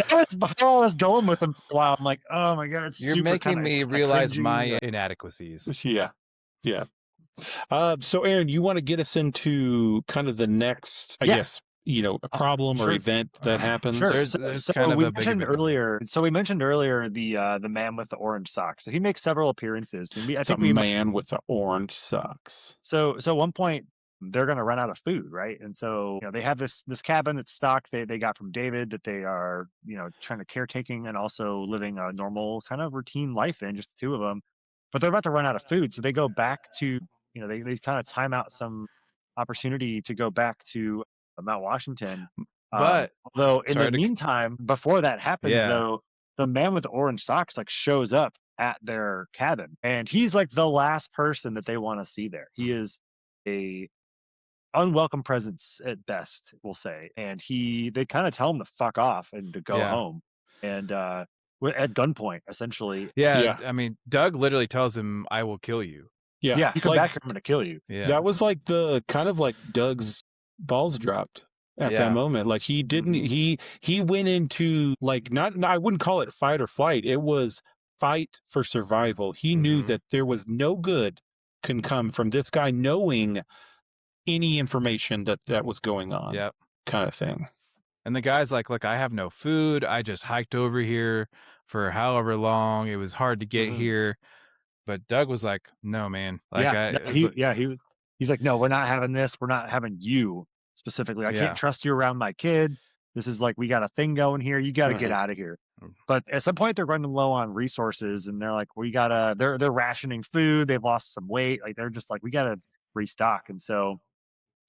S3: That's how I was going with him for a while. I'm like, oh my god, it's
S4: You're
S3: super
S4: making
S3: kinda
S4: me
S3: kinda
S4: realize
S3: cringy.
S4: my inadequacies.
S2: Yeah. So Aaron, you want to get us into kind of the next, I
S3: Yeah.
S2: guess, a problem or
S3: sure.
S2: event that happens?
S3: Sure.
S4: There's
S3: So
S4: kind of
S3: we
S4: a big
S3: mentioned
S4: event.
S3: earlier. So we mentioned earlier the man with the orange socks. So he makes several appearances. And I
S2: The
S3: think we
S2: man with the orange socks.
S3: So at one point they're going to run out of food, right? And so they have this cabin that's stocked. They got from David that they are trying to caretaking and also living a normal kind of routine life in, just the two of them. But they're about to run out of food, so they go back to they kind of time out some opportunity to go back to Mount Washington.
S4: But
S3: although in
S4: sorry
S3: the
S4: to-
S3: meantime, before that happens,
S4: Yeah.
S3: though, the man with the orange socks like shows up at their cabin, and he's like the last person that they want to see there. He is a unwelcome presence at best, we'll say, and they kind of tell him to fuck off and to go
S4: Yeah.
S3: home, and at gunpoint, essentially.
S2: Yeah.
S4: I mean, Doug literally tells him, "I will kill you."
S3: Yeah, you come
S2: like,
S3: back here, I'm gonna kill you.
S4: Yeah.
S2: That was like the kind of like Doug's balls dropped at
S4: Yeah.
S2: that moment. Like he didn't, he went into like, I wouldn't call it fight or flight. It was fight for survival. He knew
S4: Mhm.
S2: that there was no good can come from this guy knowing any information that was going on.
S4: Yep.
S2: Kind of thing.
S4: And the guy's like, "Look, I have no food. I just hiked over here for however long. It was hard to get
S3: Mhm.
S4: here." But Doug was like, "No, man. Like,
S3: he's like, no, we're not having this. We're not having you specifically. I
S4: Yeah.
S3: can't trust you around my kid. This is like, we got a thing going here. You got to get
S2: Mhm.
S3: out of here.
S4: Mm.
S3: But at some point they're running low on resources, and they're like, they're rationing food. They've lost some weight. Like, they're just like, we got to restock. And so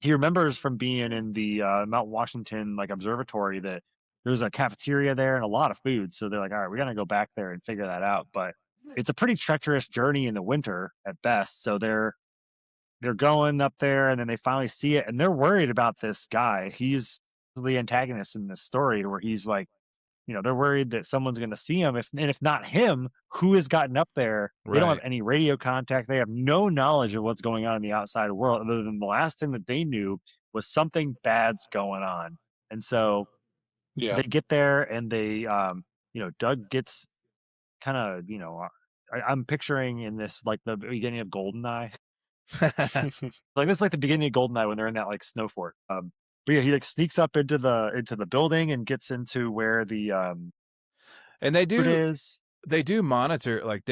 S3: he remembers from being in the Mount Washington like observatory that there's a cafeteria there and a lot of food. So they're like, all right, we got to go back there and figure that out. But it's a pretty treacherous journey in the winter at best. So they're going up there, and then they finally see it, and they're worried about this guy. He's the antagonist in this story, where he's like, they're worried that someone's going to see him. If not him, who has gotten up there? They don't have
S4: Right.
S3: any radio contact. They have no knowledge of what's going on in the outside world, other than the last thing that they knew was something bad's going on. And so
S2: Yeah.
S3: they get there, and they, Doug gets kind of, I'm picturing in this like the beginning of GoldenEye. Like, this is like the beginning of GoldenEye when they're in that like snow fort. But yeah, he like sneaks up into the building and gets into where the
S4: And they
S3: food
S4: do
S3: is.
S4: monitor, like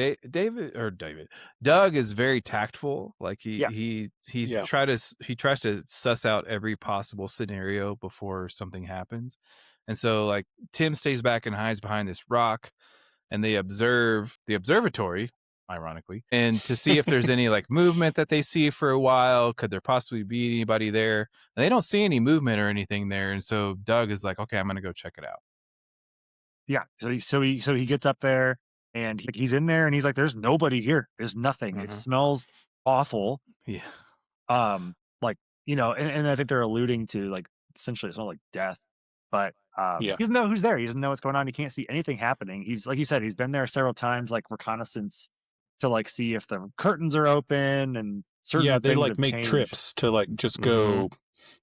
S4: Doug is very tactful. Like
S3: Yeah.
S4: he
S2: Yeah.
S4: tries to suss out every possible scenario before something happens. And so like Tim stays back and hides behind this rock, and they observe the observatory, ironically, and to see if there's any like movement that they see for a while. Could there possibly be anybody there? And they don't see any movement or anything there. And so Doug is like, okay, I'm gonna go check it out.
S3: Yeah. So he gets up there, and he's in there, and he's like, "There's nobody here. There's nothing. It
S2: Mhm.
S3: smells awful."
S4: Yeah.
S3: Like, and I think they're alluding to like essentially it's not like death, but
S2: Yeah.
S3: he doesn't know who's there. He doesn't know what's going on. He can't see anything happening. He's like you said, he's been there several times, like reconnaissance, to like see if the curtains are open and certain
S2: Yeah, they
S3: things
S2: like
S3: have
S2: make
S3: changed.
S2: trips to like just go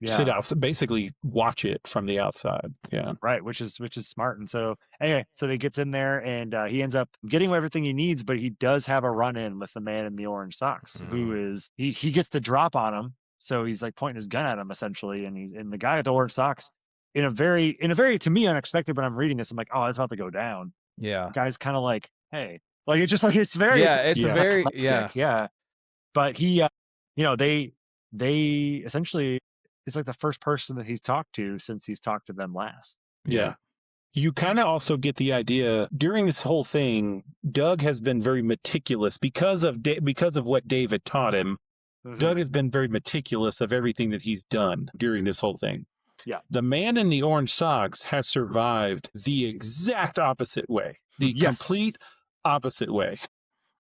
S2: sit
S3: Yeah.
S2: out, basically watch it from the outside. Yeah.
S3: Right, which is smart. And so anyway, so he gets in there, and he ends up getting everything he needs, but he does have a run in with the man in the orange socks, who is he gets the drop on him. So he's like pointing his gun at him essentially, and the guy with the orange socks, in a very to me unexpected. When I'm reading this, I'm like, oh, it's about to go down.
S4: Yeah.
S3: The guy's kind of like, hey, like it's just like it's very
S4: It's
S2: Yeah.
S4: very
S3: yeah. But he, they essentially, it's like the first person that he's talked to since he's talked to them last.
S2: Yeah. You kind of also get the idea during this whole thing, Doug has been very meticulous because of what David taught him. Doug has been very meticulous of everything that he's done during this whole thing.
S3: Yeah.
S2: The man in the orange socks has survived the exact opposite way. The
S3: Yes.
S2: complete opposite way.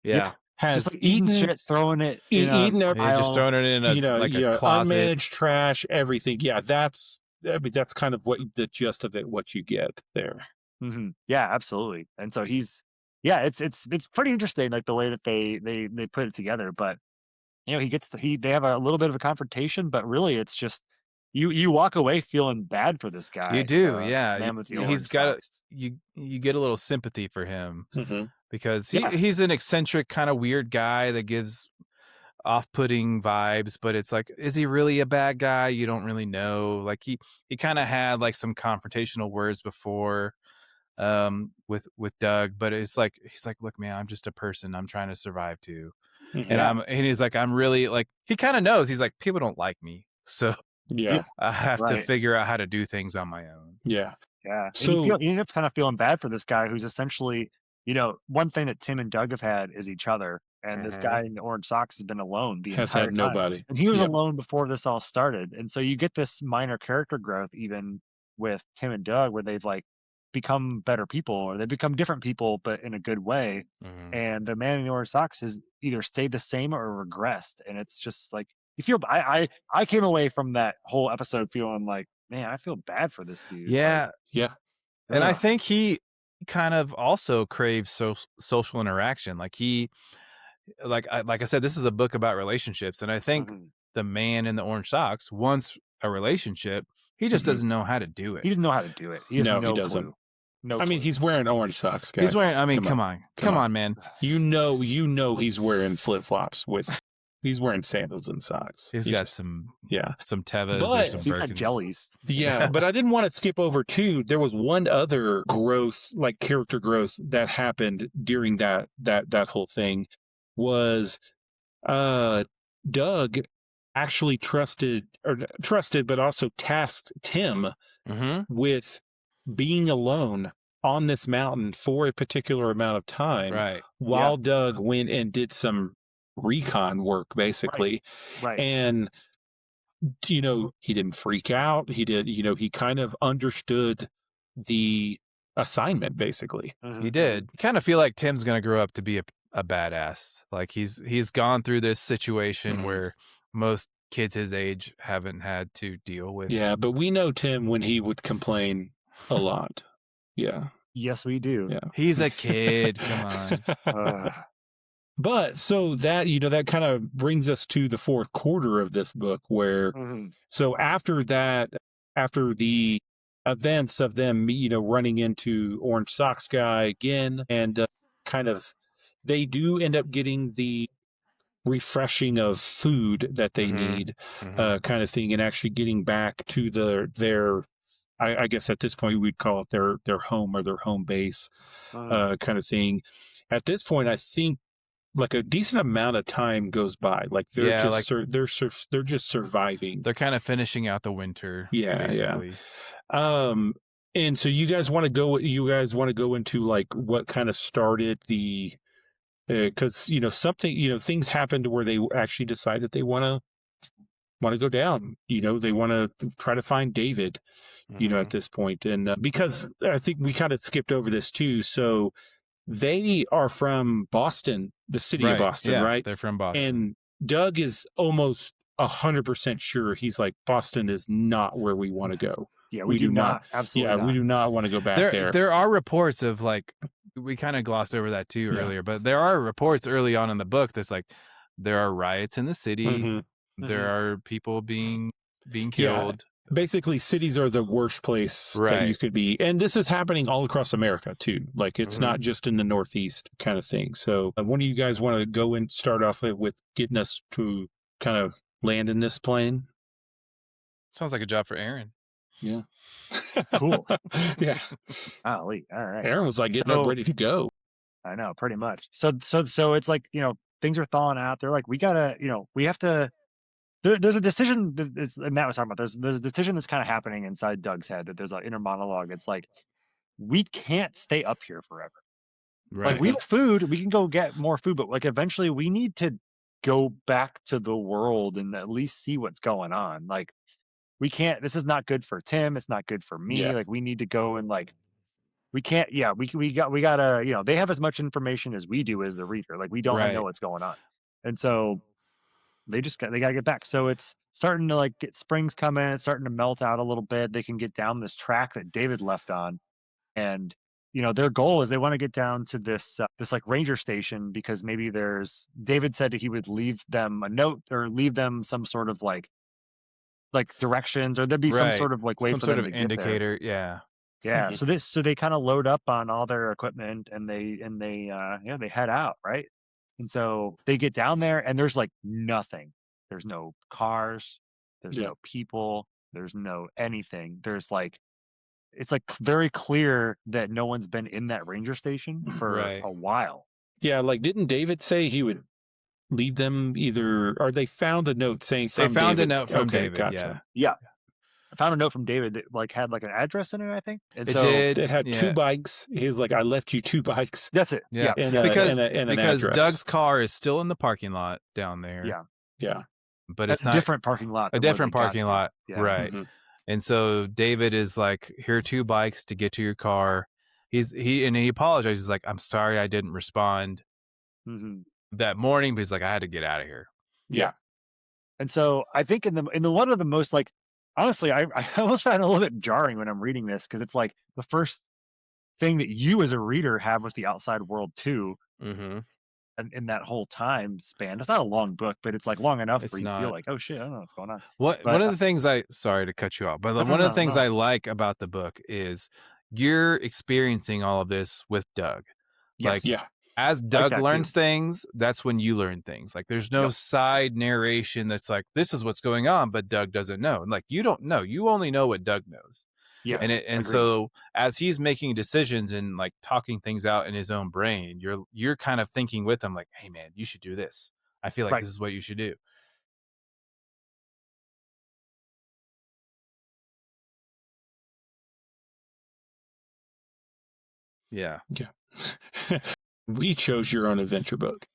S4: Yeah.
S2: Has
S3: Just like eating shit, throwing it,
S2: eaten
S3: a
S2: every-
S4: Yeah, just
S3: pile.
S4: throwing it in a closet.
S2: unmanaged trash, everything. Yeah, that's kind of what the gist of it, what you get there.
S3: Mhm. Yeah, absolutely. And so it's pretty interesting, like the way that they put it together. But they have a little bit of a confrontation, but really it's just you walk away feeling bad for this guy.
S4: You do, yeah.
S3: man with the
S4: He's
S3: orange
S4: got
S3: socks.
S4: you get a little sympathy for him
S2: Mhm.
S4: because
S3: Yeah.
S4: he's an eccentric kind of weird guy that gives off-putting vibes, but it's like, is he really a bad guy? You don't really know. Like he kind of had like some confrontational words before with Doug, but it's like he's like, look, man, I'm just a person. I'm trying to survive too.
S2: Mhm.
S4: And he's like, I'm really like, he kind of knows. He's like, people don't like me, so
S2: Yeah.
S4: I have to
S3: Right.
S4: figure out how to do things on my own.
S2: Yeah.
S3: Yeah.
S2: So-
S3: And you end up kind of feeling bad for this guy who's essentially, one thing that Tim and Doug have had is each other. And this
S2: Mhm.
S3: guy in the orange socks has been alone the
S2: Has
S3: entire
S2: had
S3: time.
S2: nobody.
S3: And he was
S2: Yep.
S3: alone before this all started. And so you get this minor character growth even with Tim and Doug, where they've like become better people, or they become different people, but in a good way. And the man in the orange socks has either stayed the same or regressed. And it's just like, you feel, I came away from that whole episode feeling like, man, I feel bad for this dude.
S4: Yeah.
S2: Yeah.
S4: And I
S3: ugh.
S4: think he kind of also craves social interaction. Like like I said, this is a book about relationships. And I think
S3: Mhm.
S4: the man in the orange socks wants a relationship. He just
S2: Mhm.
S4: doesn't know how to do it.
S3: He doesn't know how to do it. He has
S2: No,
S3: no,
S2: he doesn't.
S3: clue. No
S2: I mean,
S3: clue.
S2: he's wearing orange socks, guys.
S4: He's wearing, I mean, come
S2: Come on.
S4: on, man.
S2: You know he's wearing flip-flops he's wearing sandals and socks.
S4: He's
S2: He
S4: got
S2: just-
S4: some
S2: yeah.
S4: Tevas or
S2: But
S4: some
S3: He's got
S4: Birkins.
S3: jellies.
S2: Yeah, but I didn't want to skip over too. There was one other growth, like character growth, that happened during that whole thing. Was Doug actually trusted, but also tasked Tim
S4: Mm-hmm.
S2: with being alone on this mountain for a particular amount of time
S4: Right.
S2: while Doug went and did some recon work, basically.
S3: Right.
S2: And, you know, he didn't freak out. He did, you know, he kind of understood the assignment, basically.
S4: He did. You kind of feel like Tim's going to grow up to be a badass. Like he's gone through this situation
S2: Mhm.
S4: where most kids his age haven't had to deal with.
S2: Yeah, but we know Tim when he would complain a lot. Yeah.
S3: Yes, we do.
S2: Yeah.
S4: He's a kid. Come on.
S2: But so that, you know, that kind of brings us to the fourth quarter of this book where, so after that, after the events of them, you know, running into Orange Socks guy again, and kind of, they do end up getting the refreshing of food that they need, kind of thing, and actually getting back to their I guess at this point we'd call it their home or their home base, kind of thing. At this point, I think like a decent amount of time goes by. Like they're just they're just surviving.
S4: They're kind of finishing out the winter.
S2: Yeah,
S4: basically.
S2: And so you guys want to go into like what kind of started the, because you know something, you know, things happened to where they actually decide that they want to go down. You know, they want to try to find David. You know, at this point, and because I think we kind of skipped over this too. So they are from Boston, the city of Boston, right?
S4: They're from Boston.
S2: And Doug is almost 100% sure. He's like, Boston is not where we want to go.
S3: Yeah, we do not. Absolutely.
S2: Yeah,
S3: not.
S2: we do not want to go back there.
S4: There are reports of like, we kind of glossed over that too earlier, but there are reports early on in the book that's like, there are riots in the city. There are people being killed.
S2: Basically, cities are the worst place that you could be. And this is happening all across America, too. Like, it's not just in the Northeast kind of thing. So, one of you guys want to go and start off with getting us to kind of land in this plane?
S4: Sounds like a job for Aaron.
S2: Yeah.
S3: Cool.
S2: Yeah.
S3: Golly. All right.
S2: Aaron was like getting up ready to go.
S3: I know, pretty much. So it's like, you know, things are thawing out. They're like, we gotta, you know, we have to. There's a decision that Matt was talking about. There's a decision that's kind of happening inside Doug's head, that there's an inner monologue. It's like, we can't stay up here forever.
S4: Right.
S3: Like, we have food, we can go get more food, but like eventually we need to go back to the world and at least see what's going on. Like, we can't, this is not good for Tim, it's not good for me.
S2: Yeah.
S3: Like, we need to go and like, we can't, we gotta, you know, they have as much information as we do as the reader. Like, we don't know what's going on. And so they gotta get back. So it's starting to like get spring's coming, it's starting to melt out a little bit. They can get down this track that David left on. And, you know, their goal is they want to get down to this like ranger station, because maybe David said he would leave them a note or leave them some sort of like directions, or there'd be some sort of like way
S4: some
S3: for
S4: sort
S3: them
S4: of
S3: to
S4: indicator.
S3: get there. Yeah. So they kind of load up on all their equipment and they head out, right? And so they get down there and there's like nothing. There's no cars, there's no people, there's no anything. There's like, it's like very clear that no one's been in that ranger station for a while.
S2: Yeah, like didn't David say he would leave them either, or they found a note saying from
S4: They found
S2: David?
S4: a note from
S2: Okay,
S4: David.
S2: gotcha.
S3: Yeah. I found a note from David that like had like an address in it, I think. And
S4: It
S3: so
S4: did.
S2: It had 2 bikes. He's like, I left you 2 bikes.
S3: That's it.
S4: Yeah.
S2: And
S4: because
S2: an
S4: because
S2: address.
S4: Doug's car is still in the parking lot down there.
S3: Yeah.
S2: Yeah.
S4: But
S3: That's
S4: it's not
S3: a different parking lot.
S4: a
S3: than where
S4: different
S3: they got
S4: parking
S3: to.
S4: lot.
S3: Yeah.
S4: Right.
S2: Mhm.
S4: And so David is like, here are 2 bikes to get to your car. He apologizes. He's like, I'm sorry I didn't respond that morning, but he's like, I had to get out of here.
S3: Yeah. And so I think in the one of the most like, honestly, I almost found it a little bit jarring when I'm reading this, because it's like the first thing that you as a reader have with the outside world too. And in that whole time span, it's not a long book, but it's like long enough
S4: It's
S3: where you
S4: not.
S3: feel like, oh shit, I don't know what's going on.
S4: One of the things sorry to cut you off, but one of the things I like about the book is you're experiencing all of this with Doug.
S3: Yes.
S2: Yeah.
S4: As Doug
S3: that
S4: learns
S3: too.
S4: things, that's when you learn things. Like there's no side narration that's like, this is what's going on, but Doug doesn't know. And like, you don't know. You only know what Doug knows.
S3: Yes.
S4: And
S3: agreed.
S4: so as he's making decisions and like talking things out in his own brain, you're kind of thinking with him like, hey man, you should do this. I feel like this is what you should do. Yeah.
S2: We chose your own adventure book.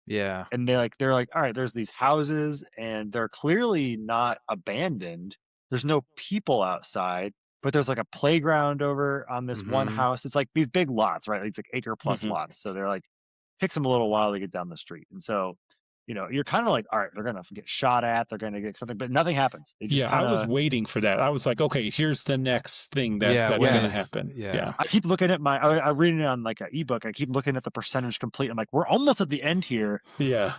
S4: Yeah.
S3: And they're like, all right, there's these houses and they're clearly not abandoned. There's no people outside, but there's like a playground over on this one
S4: Mhm.
S3: house. It's like these big lots, right? It's like acre plus
S2: Mhm.
S3: lots. So they're like, takes them a little while to get down the street. And so, you're kind of like, all right, they're gonna get shot at, they're gonna get something, but nothing happens. They just
S2: Yeah,
S3: kind
S2: I was
S3: of.
S2: waiting for that. I was like, okay, here's the next thing that's
S4: when
S2: going to
S4: is-
S2: happen. Yeah.
S3: I keep looking at I'm reading it on like an ebook. I keep looking at the percentage complete. I'm like, we're almost at the end here.
S2: Yeah.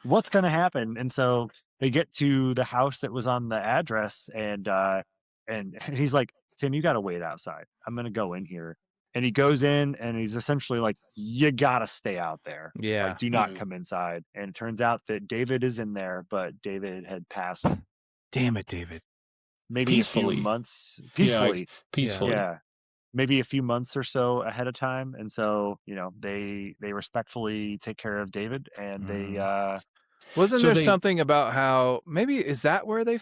S3: What's going to happen? And so they get to the house that was on the address, and he's like, Tim, you got to wait outside. I'm going to go in here. And he goes in, and he's essentially like, you got to stay out there.
S4: Yeah.
S3: Like, do not
S2: Mhm.
S3: come inside. And it turns out that David is in there, but David had passed
S4: Damn it, David.
S3: maybe a
S2: Peacefully.
S3: few months
S2: Yeah,
S3: peacefully.
S2: Peacefully.
S3: Yeah. Maybe a few months or so ahead of time. And so, they respectfully take care of David, and they
S4: Wasn't
S2: So
S4: there
S2: they-
S4: something about how maybe is that where they?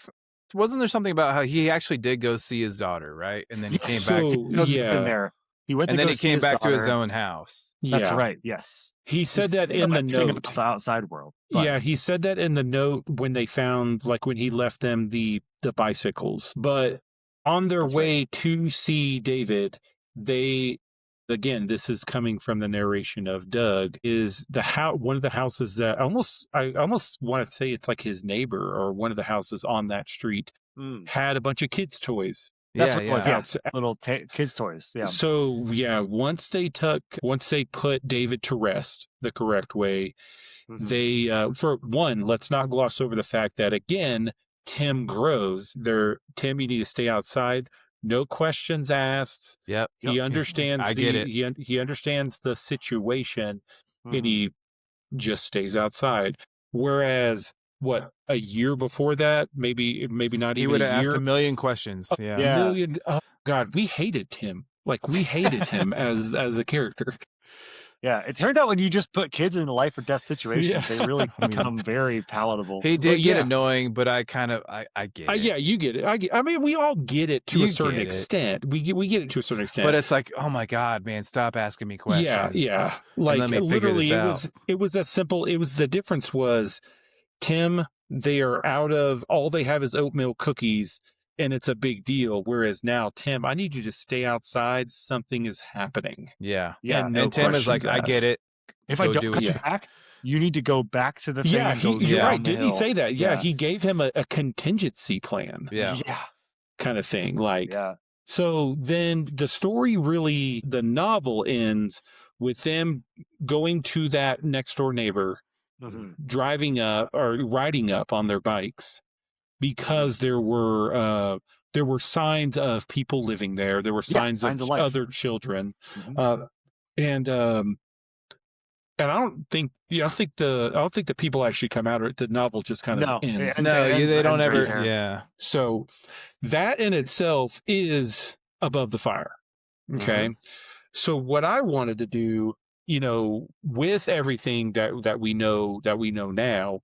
S4: Wasn't there something about how he actually did go see his daughter, right? And then he came back,
S2: So, yeah.
S3: there. He went
S4: and
S3: to
S4: then
S3: go
S4: he
S3: see
S4: came
S3: his
S4: back to his
S3: daughter.
S4: own house.
S3: That's
S2: Yeah.
S3: right. Yes.
S2: He said that
S3: Just
S2: in the
S3: everything
S2: note.
S3: about the outside world. But
S2: Yeah, he said that in the note when they found, like when he left them the bicycles. But on their
S3: That's right.
S2: way to see David, they, again, this is coming from the narration of Doug, is one of the houses that I almost want to say it's like his neighbor or one of the houses on that street had a bunch of kids' toys.
S3: That's what it was.
S4: yeah.
S3: Yeah.
S2: outs-
S3: Little kids' toys. Yeah.
S2: So yeah, once they put David to rest the correct way,
S3: Mhm.
S2: they for one, let's not gloss over the fact that again, Tim grows. Tim, you need to stay outside. No questions asked.
S4: Yep.
S2: He
S3: Yep.
S2: understands.
S4: I get it.
S2: He understands the situation, and
S3: Mhm.
S2: he just stays outside. Whereas, a year before that, maybe not
S4: He
S2: even
S4: would
S2: a
S4: have
S2: year.
S4: asked a million questions. Yeah.
S3: Yeah.
S2: Million. Oh God, we hated Tim. Like we hated him as a character.
S3: Yeah. It turned out when you just put kids in life or death situations,
S2: Yeah.
S3: they really become very palatable.
S4: He did
S2: But
S4: get
S2: yeah.
S4: annoying, but I kind of I get it.
S2: Yeah, you get it. I mean, we all get it to
S4: You
S2: a certain
S4: get it.
S2: extent. We get it to a certain extent.
S4: But it's like, oh my God, man, stop asking me questions.
S2: Yeah. Like
S4: let me figure
S2: literally,
S4: this
S2: it was that simple. The difference was Tim. They are out of all they have is oatmeal cookies, and it's a big deal. Whereas now, Tim, I need you to stay outside. Something is happening.
S4: Yeah.
S3: Yeah.
S2: And no
S4: And Tim is like,
S2: questions
S4: I get
S2: asked.
S4: it.
S3: If I
S4: Go
S3: don't
S4: do
S3: cut
S4: it.
S3: you back, you need to go back to the thing.
S2: Yeah,
S3: and go
S2: you're
S3: down
S2: right.
S3: the
S2: Didn't he
S3: hill.
S2: say that? Yeah,
S3: Yeah.
S2: he gave him a contingency plan,
S4: Yeah.
S3: Yeah.
S2: kind of thing. Like,
S3: Yeah.
S2: so then the story the novel ends with them going to that next door neighbor,
S3: Mhm.
S2: driving up or riding up on their bikes because there were signs of people living there. There were signs
S3: signs
S2: of
S3: of life.
S2: other children.
S3: Mhm.
S2: And I don't think the people actually come out, or the novel just kind of
S3: No,
S2: ends.
S3: And
S4: No,
S3: it
S4: they don't
S3: ends right
S4: ever.
S3: there.
S4: Yeah.
S2: So that in itself is above the fire. Okay. So what I wanted to do, with everything that we know now,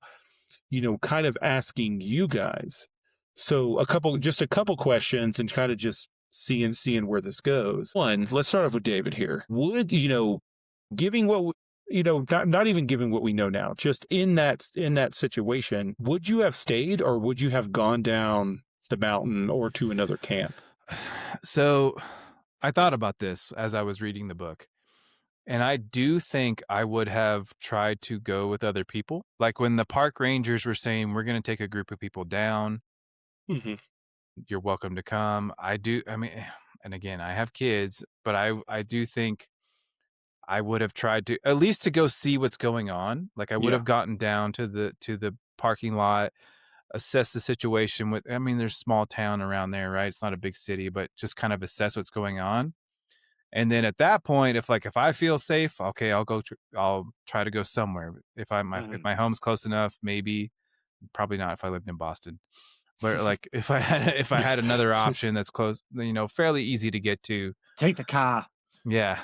S2: kind of asking you guys. So a couple questions and kind of just seeing where this goes. One, let's start off with David here. Would, giving what not even giving what we know now, just in that situation, would you have stayed or would you have gone down the mountain or to another camp?
S4: So I thought about this as I was reading the book. And I do think I would have tried to go with other people. Like when the park rangers were saying, we're going to take a group of people down.
S2: Mm-hmm.
S4: You're welcome to come. I mean, and again, I have kids, but I do think I would have tried to at least to go see what's going on. Like I would
S2: Yeah.
S4: have gotten down to the parking lot, assess the situation with, I mean, there's small town around there, right? It's not a big city, but just kind of assess what's going on. And then at that point, if I feel safe, okay, I'll try to go somewhere. If my home's close enough, maybe, probably not if I lived in Boston, but like if I had another option that's close, fairly easy to get to.
S3: Take the car.
S4: Yeah.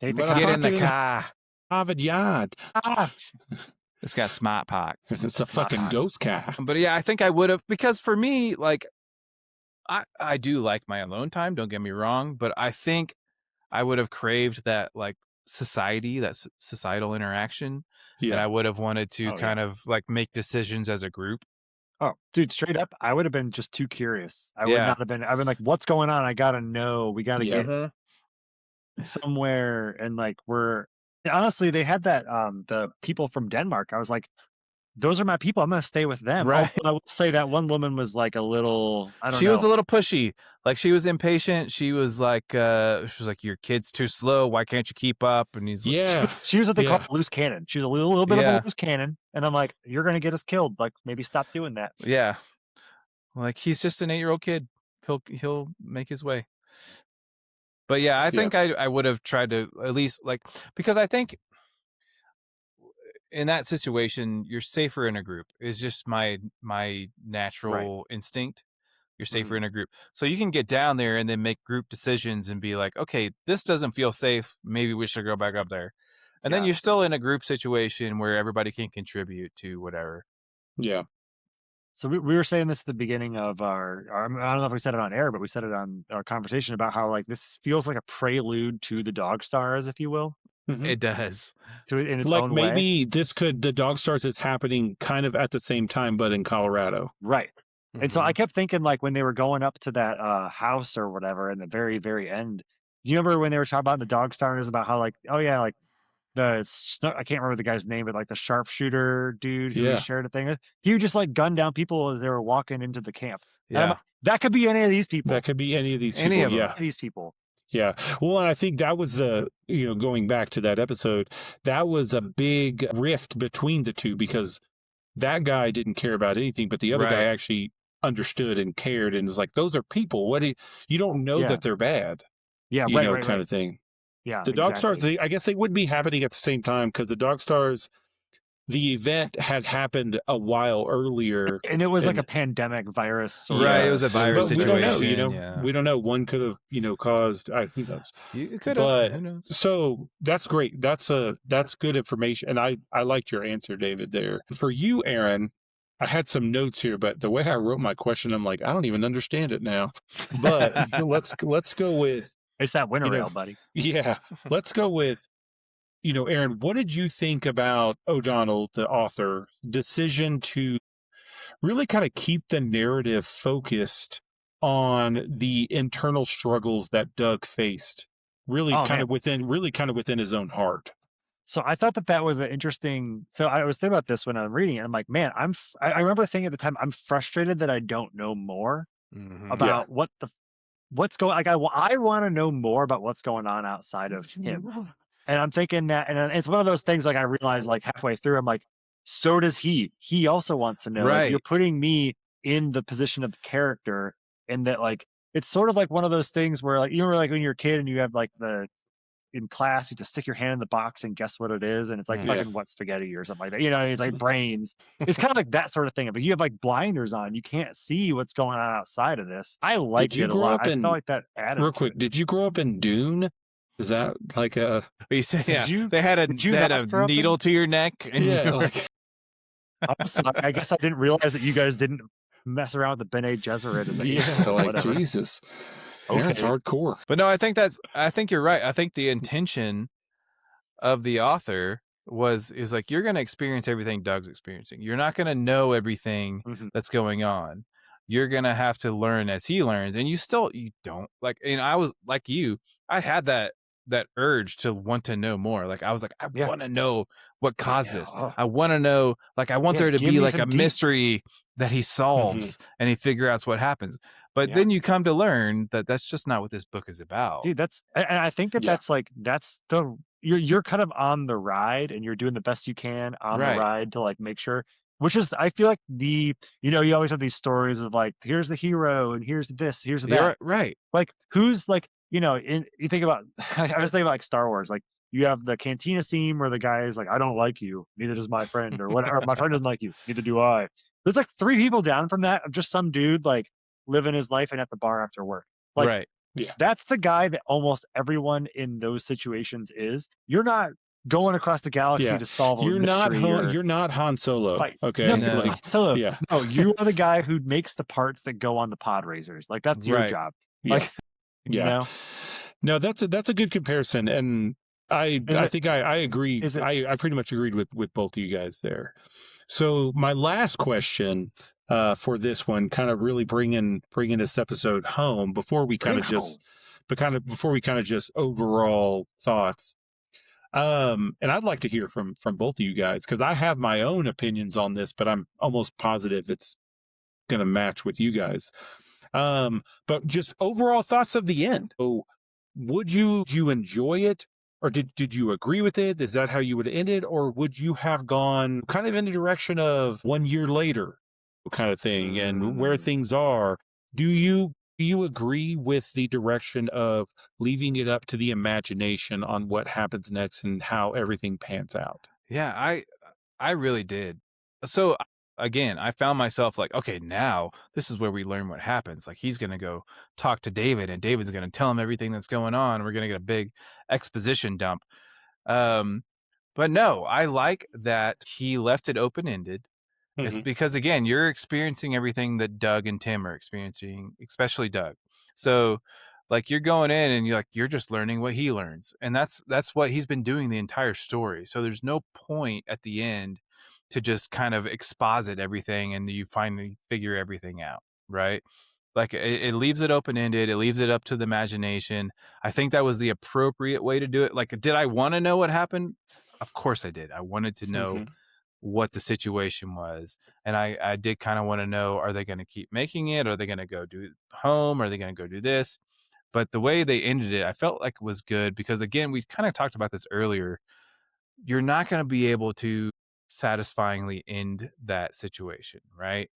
S3: Take the
S2: But
S3: car.
S4: Get in the
S2: Harvard-
S4: car.
S2: Harvard Yard.
S3: Ah!
S4: It's got smart pox.
S2: It's a fucking ghost cat.
S4: But yeah, I think I would have, because for me, like, I do like my alone time, don't get me wrong, but I think I would have craved that, like, societal interaction. And I
S2: Yeah.
S4: would have wanted to
S3: Oh,
S4: kind of like make decisions as a group.
S3: Oh, dude, straight up, I would have been just too curious. I would
S4: Yeah.
S3: not have been. I've been like, "What's going on? I gotta know. We gotta
S2: Yeah.
S3: get somewhere." And like, honestly, they had that the people from Denmark. I was like, "Those are my people. I'm gonna stay with them."
S4: Right.
S3: Although I will say that one woman was like a little. I don't
S4: She
S3: know.
S4: was a little pushy. Like, she was impatient. She was like, your kid's too slow. Why can't you keep up? And he's like,
S2: Yeah.
S3: She was what they call
S2: Yeah.
S3: a loose cannon. She was a little bit of
S4: Yeah.
S3: a loose cannon, and I'm like, "You're gonna get us killed. Like, maybe stop doing that."
S4: yeah, like, he's just an 8-year-old kid. He'll make his way. But yeah, I think I would have tried to at least, like, because I think in that situation you're safer in a group. Is just my natural instinct. You're safer in a group, so you can get down there and then make group decisions and be like, okay, this doesn't feel safe, maybe we should go back up there. And then
S3: Yeah.
S4: you're still in a group situation where everybody can contribute to whatever.
S2: Yeah.
S3: So we were saying this at the beginning of our I don't know if we said it on air, but we said it on our conversation about how like this feels like a prelude to the Dog Stars, if you will,
S2: Mhm.
S4: It does.
S3: to it in its
S2: Like
S3: own way.
S2: maybe the Dog Stars is happening kind of at the same time, but in Colorado.
S3: Right. And so
S4: Mhm.
S3: I kept thinking, like, when they were going up to that house or whatever in the very, very end, do you remember when they were talking about the Dog Stars about how, like, oh, yeah, like, I can't remember the guy's name, but, like, the sharpshooter dude who
S2: Yeah.
S3: he shared a thing with, he would just, like, gun down people as they were walking into the camp. And I'm
S4: Yeah.
S3: like, that could be any of these people.
S2: That could be any of these people.
S4: Any of 'em.
S2: Yeah.
S3: These people.
S2: Yeah. Well, and I think that was going back to that episode, that was a big rift between the two because that guy didn't care about anything, but the other guy
S4: Right.
S2: actually understood and cared and was like, those are people. You don't know
S3: Yeah.
S2: that they're bad,
S3: Yeah,
S2: you
S3: right,
S2: know,
S3: right,
S2: kind
S3: right.
S2: of thing.
S3: Yeah,
S2: The Dog
S3: exactly.
S2: Stars, I guess they would be happening at the same time because the Dog Stars, the event had happened a while earlier.
S3: And it was like
S2: and-
S3: a pandemic virus. Sort
S4: Right,
S3: of.
S4: it was a virus
S2: But we don't know,
S4: situation.
S2: we don't know. One could have, caused, who knows?
S4: You could
S2: But-
S4: have. Who knows?
S2: So that's great. That's good information. And I liked your answer, David, there. For you, Aaron, I had some notes here, but the way I wrote my question, I'm like, I don't even understand it now. But let's go with,
S3: It's that winter
S2: you know,
S3: rail, buddy.
S2: yeah, let's go with, Aaron, what did you think about O'Donnell, the author, decision to really kind of keep the narrative focused on the internal struggles that Doug faced, really
S3: Oh,
S2: kind
S3: man.
S2: of within his own heart?
S3: So I thought that was an interesting. So I was thinking about this when I'm reading it. I'm like, man, I remember thinking at the time, I'm frustrated that I don't know more
S4: Mhm.
S3: about what's going. Like I want to know more about what's going on outside of him. And I'm thinking that, and it's one of those things. Like I realized, like halfway through, I'm like, so does he. He also wants to know. Like,
S4: Right.
S3: you're putting me in the position of the character, and that like it's sort of like one of those things where like you remember like when you're a kid and you have like in class, you have to stick your hand in the box and guess what it is, and it's like
S4: Mhm.
S3: fucking what spaghetti or something like that. It's like brains. It's kind of like that sort of thing. But you have like blinders on, you can't see what's going on outside of this. I liked
S2: you
S3: it a
S2: grow
S3: lot.
S2: up
S3: I
S2: in-
S3: felt like that added.
S2: Real
S3: to
S2: quick,
S3: it.
S2: did you grow up in Dune? Is that like a
S4: But you say, yeah,
S3: you-
S4: they had
S3: did you
S4: they had
S3: not
S4: a
S3: grow up in-
S4: needle to your neck, and you were-
S2: like
S3: I'm sorry. I guess I didn't realize that you guys didn't mess around with the Bene Gesserit. As
S2: like
S3: whatever.
S2: Jesus? Aaron's
S3: Okay.
S2: hardcore.
S4: But no, I think you're right. I think the intention of the author is like, you're going to experience everything Doug's experiencing. You're not going to know everything
S3: Mhm.
S4: that's going on. You're going to have to learn as he learns. And you don't like, and I was like you, I had that urge to want to know more. Like I was like, I
S3: Yeah.
S4: want to know what caused
S3: Yeah.
S4: this.
S3: Oh.
S4: I want to know, like, I want
S3: Yeah,
S4: there to
S3: give
S4: be
S3: me
S4: like a
S3: some deets.
S4: mystery that he solves and he figures out what happens. But
S3: Yeah.
S4: then you come to learn that that's just not what this book is about.
S3: Dude, and I think that
S2: Yeah.
S3: that's you're kind of on the ride and you're doing the best you can on
S4: Right.
S3: the ride to like make sure, which is I feel like you always have these stories of like, here's the hero and here's this, here's that.
S4: You're right.
S3: Like who's like, you think about, I was thinking about like Star Wars, like you have the cantina scene where the guy is like, I don't like you, neither does my friend, or whatever. My friend doesn't like you, neither do I. There's like 3 people down from that of just some dude like living his life and at the bar after work. Like,
S4: right.
S3: that's the guy that almost everyone in those situations is. You're not going across the galaxy
S2: Yeah.
S3: to solve a
S2: You're not
S3: mystery. or
S2: you're not Han Solo.
S3: fight.
S2: Okay.
S3: No,
S4: No.
S2: Like,
S3: Solo.
S2: yeah.
S3: No, you are the guy who makes the parts that go on the pod racers. Like that's your
S4: Right.
S3: job.
S2: Yeah.
S3: Like, you
S2: Yeah.
S3: know,
S2: No, that's a good comparison, and I think I agree.
S3: is it-
S2: I pretty much agreed with both of you guys there. So my last question for this one, kind of really bringing this episode home before we kind of just, before we kind of just overall thoughts. And I'd like to hear from both of you guys because I have my own opinions on this, but I'm almost positive it's going to match with you guys. But just overall thoughts of the end. So would you enjoy it, or did you agree with it? Is that how you would end it, or would you have gone kind of in the direction of 1 year later kind of thing and where things are? Do you agree with the direction of leaving it up to the imagination on what happens next and how everything pans out?
S4: Yeah, I really did. So again, I found myself like, okay, now this is where we learn what happens. Like he's gonna go talk to David, and David's gonna tell him everything that's going on. We're gonna get a big exposition dump. But no, I like that he left it open ended. It's because again, you're experiencing everything that Doug and Tim are experiencing, especially Doug. So like you're going in and you're just learning what he learns. And that's what he's been doing the entire story. So there's no point at the end to just kind of exposit everything and you finally figure everything out, right? Like it leaves it open ended. It leaves it up to the imagination. I think that was the appropriate way to do it. Like, did I want to know what happened? Of course I did. I wanted to know what the situation was. And I did kind of want to know, are they going to keep making it? Are they going to go do home? Are they going to go do this? But the way they ended it, I felt like it was good because again, we kind of talked about this earlier. You're not going to be able to satisfyingly end that situation, right?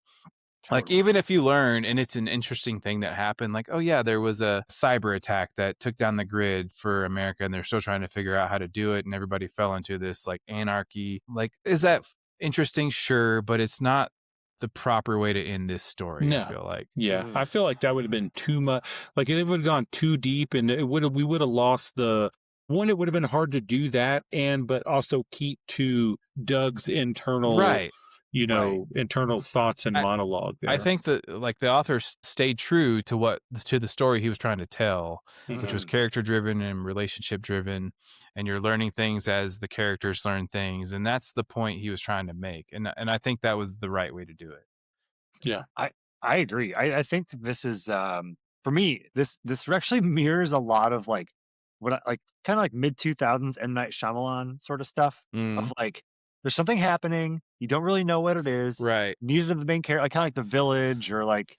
S4: Like even if you learn and it's an interesting thing that happened, like, oh yeah, there was a cyber attack that took down the grid for America and they're still trying to figure out how to do it and everybody fell into this like anarchy. Like, is that interesting? Sure, but it's not the proper way to end this story.
S2: No.
S4: I feel like.
S2: Yeah, I feel like that would have been too much. Like it would have gone too deep, and we would have lost the one. It would have been hard to do that, but also keep to Doug's internal,
S4: Right.
S2: internal thoughts and monologue there.
S4: I think that like the author stayed true to the story he was trying to tell, which was character driven and relationship driven, and you're learning things as the characters learn things, and that's the point he was trying to make, and I think that was the right way to do it.
S2: Yeah,
S3: I agree. I think that this is for me this actually mirrors a lot of like what like kind of like mid 2000s M. Night Shyamalan sort of stuff of like there's something happening, you don't really know what it is,
S4: Right.
S3: neither of the main character, like kind of like The Village or like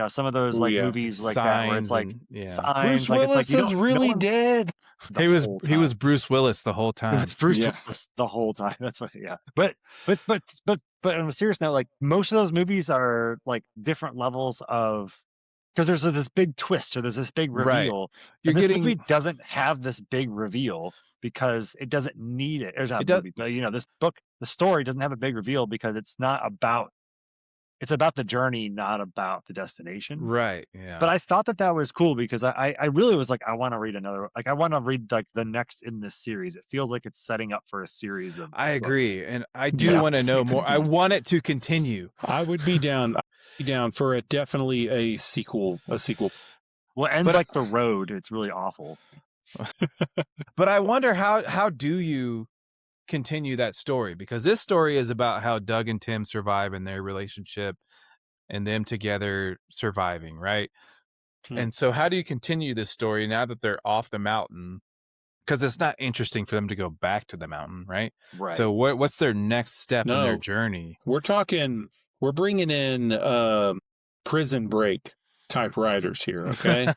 S3: some of those like movies like that where it's like
S2: Bruce
S3: Signs,
S2: Willis is really dead.
S4: He was Bruce Willis the whole time.
S3: It's Bruce Willis the whole time. That's what. Yeah. But on a serious note, like most of those movies are like different levels of because there's this big twist or there's this big reveal.
S4: You're
S3: This
S4: getting
S3: movie doesn't have this big reveal because it doesn't need it. It's not a movie, but this book, the story doesn't have a big reveal because it's not about. It's about the journey, not about the destination.
S4: Right. Yeah.
S3: But I thought that was cool because I really was like, I want to read another. Like, I want to read like the next in this series. It feels like it's setting up for a series of.
S4: I
S3: books.
S4: agree, and I do want to know more. I want it to continue.
S2: I would be down. For definitely a sequel.
S3: Well, it ends like The Road. It's really awful.
S4: But I wonder how do you continue that story, because this story is about how Doug and Tim survive in their relationship and them together surviving, right? And so how do you continue this story now that they're off the mountain? Because it's not interesting for them to go back to the mountain, right?
S3: Right.
S4: So what's their next step in their journey?
S2: We're bringing in Prison Break type writers here, okay?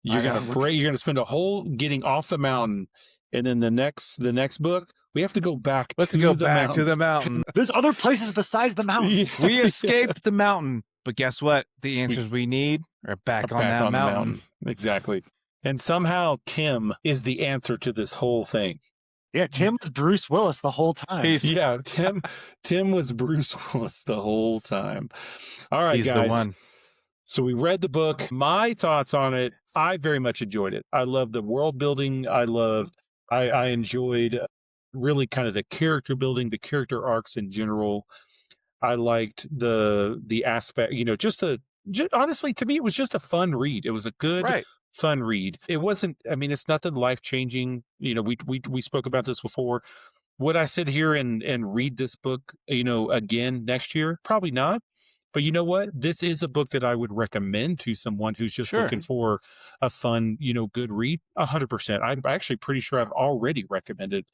S2: You're gonna spend a whole getting off the mountain, and then the next book we have to go back.
S4: Let's go back to the mountain.
S3: There's other places besides the mountain.
S2: Yeah.
S4: We escaped the mountain, but guess what? The answers we need are back on that mountain.
S2: Exactly. And somehow Tim is the answer to this whole thing.
S3: Yeah, Tim was Bruce Willis the whole time.
S2: Tim was Bruce Willis the whole time. All right,
S4: He's
S2: guys.
S4: the one.
S2: So we read the book. My thoughts on it, I very much enjoyed it. I loved the world building. I enjoyed really kind of the character building, the character arcs in general. I liked the aspect, honestly, to me, it was just a fun read. It was a good,
S4: Right.
S2: fun read. It wasn't, I mean, it's nothing life changing. We spoke about this before. Would I sit here and read this book, again next year? Probably not. But you know what? This is a book that I would recommend to someone who's just
S4: Sure.
S2: looking for a fun, good read. 100%. I'm actually pretty sure I've already recommended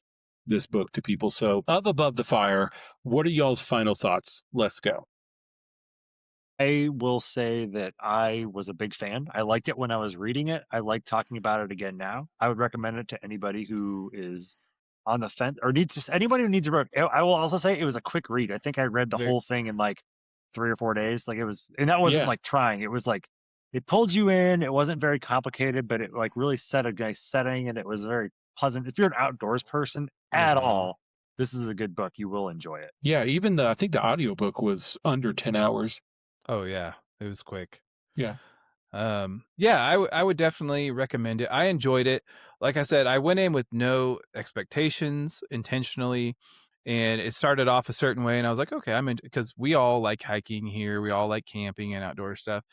S2: this book to people. So, of Above the Fire, what are y'all's final thoughts? Let's go.
S3: I will say that I was a big fan. I liked it when I was reading it. I like talking about it again now. I would recommend it to anybody who is on the fence or anybody who needs a book. I will also say it was a quick read. I think I read the
S4: Very-
S3: whole thing in like 3 or 4 days. Like it was, and that wasn't
S2: Yeah.
S3: like trying. It was like it pulled you in. It wasn't very complicated, but it like really set a nice setting, and it was very pleasant. If you're an outdoors person at
S4: Mhm.
S3: all, this is a good book. You will enjoy it.
S2: Yeah, even I think the audiobook was under 10 hours.
S4: Oh yeah, it was quick.
S2: Yeah.
S4: Yeah, I would definitely recommend it. I enjoyed it. Like I said, I went in with no expectations intentionally, and it started off a certain way, and I was like, okay, I'm in, because we all like hiking here, we all like camping and outdoor stuff,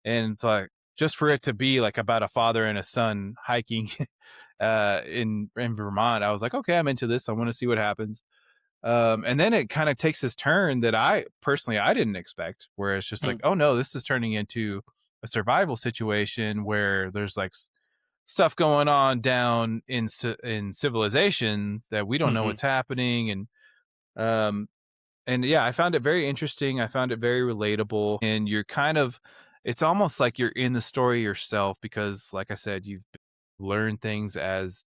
S4: and it's like just for it to be like about a father and a son hiking in Vermont, I was like, okay, I'm into this. I want to see what happens. And then it kind of takes this turn that I didn't expect, where it's just like, oh no, this is turning into a survival situation where there's like stuff going on down in civilization that we don't know what's happening. And yeah, I found it very interesting. I found it very relatable, and it's almost like you're in the story yourself, because like I said, you've learned things as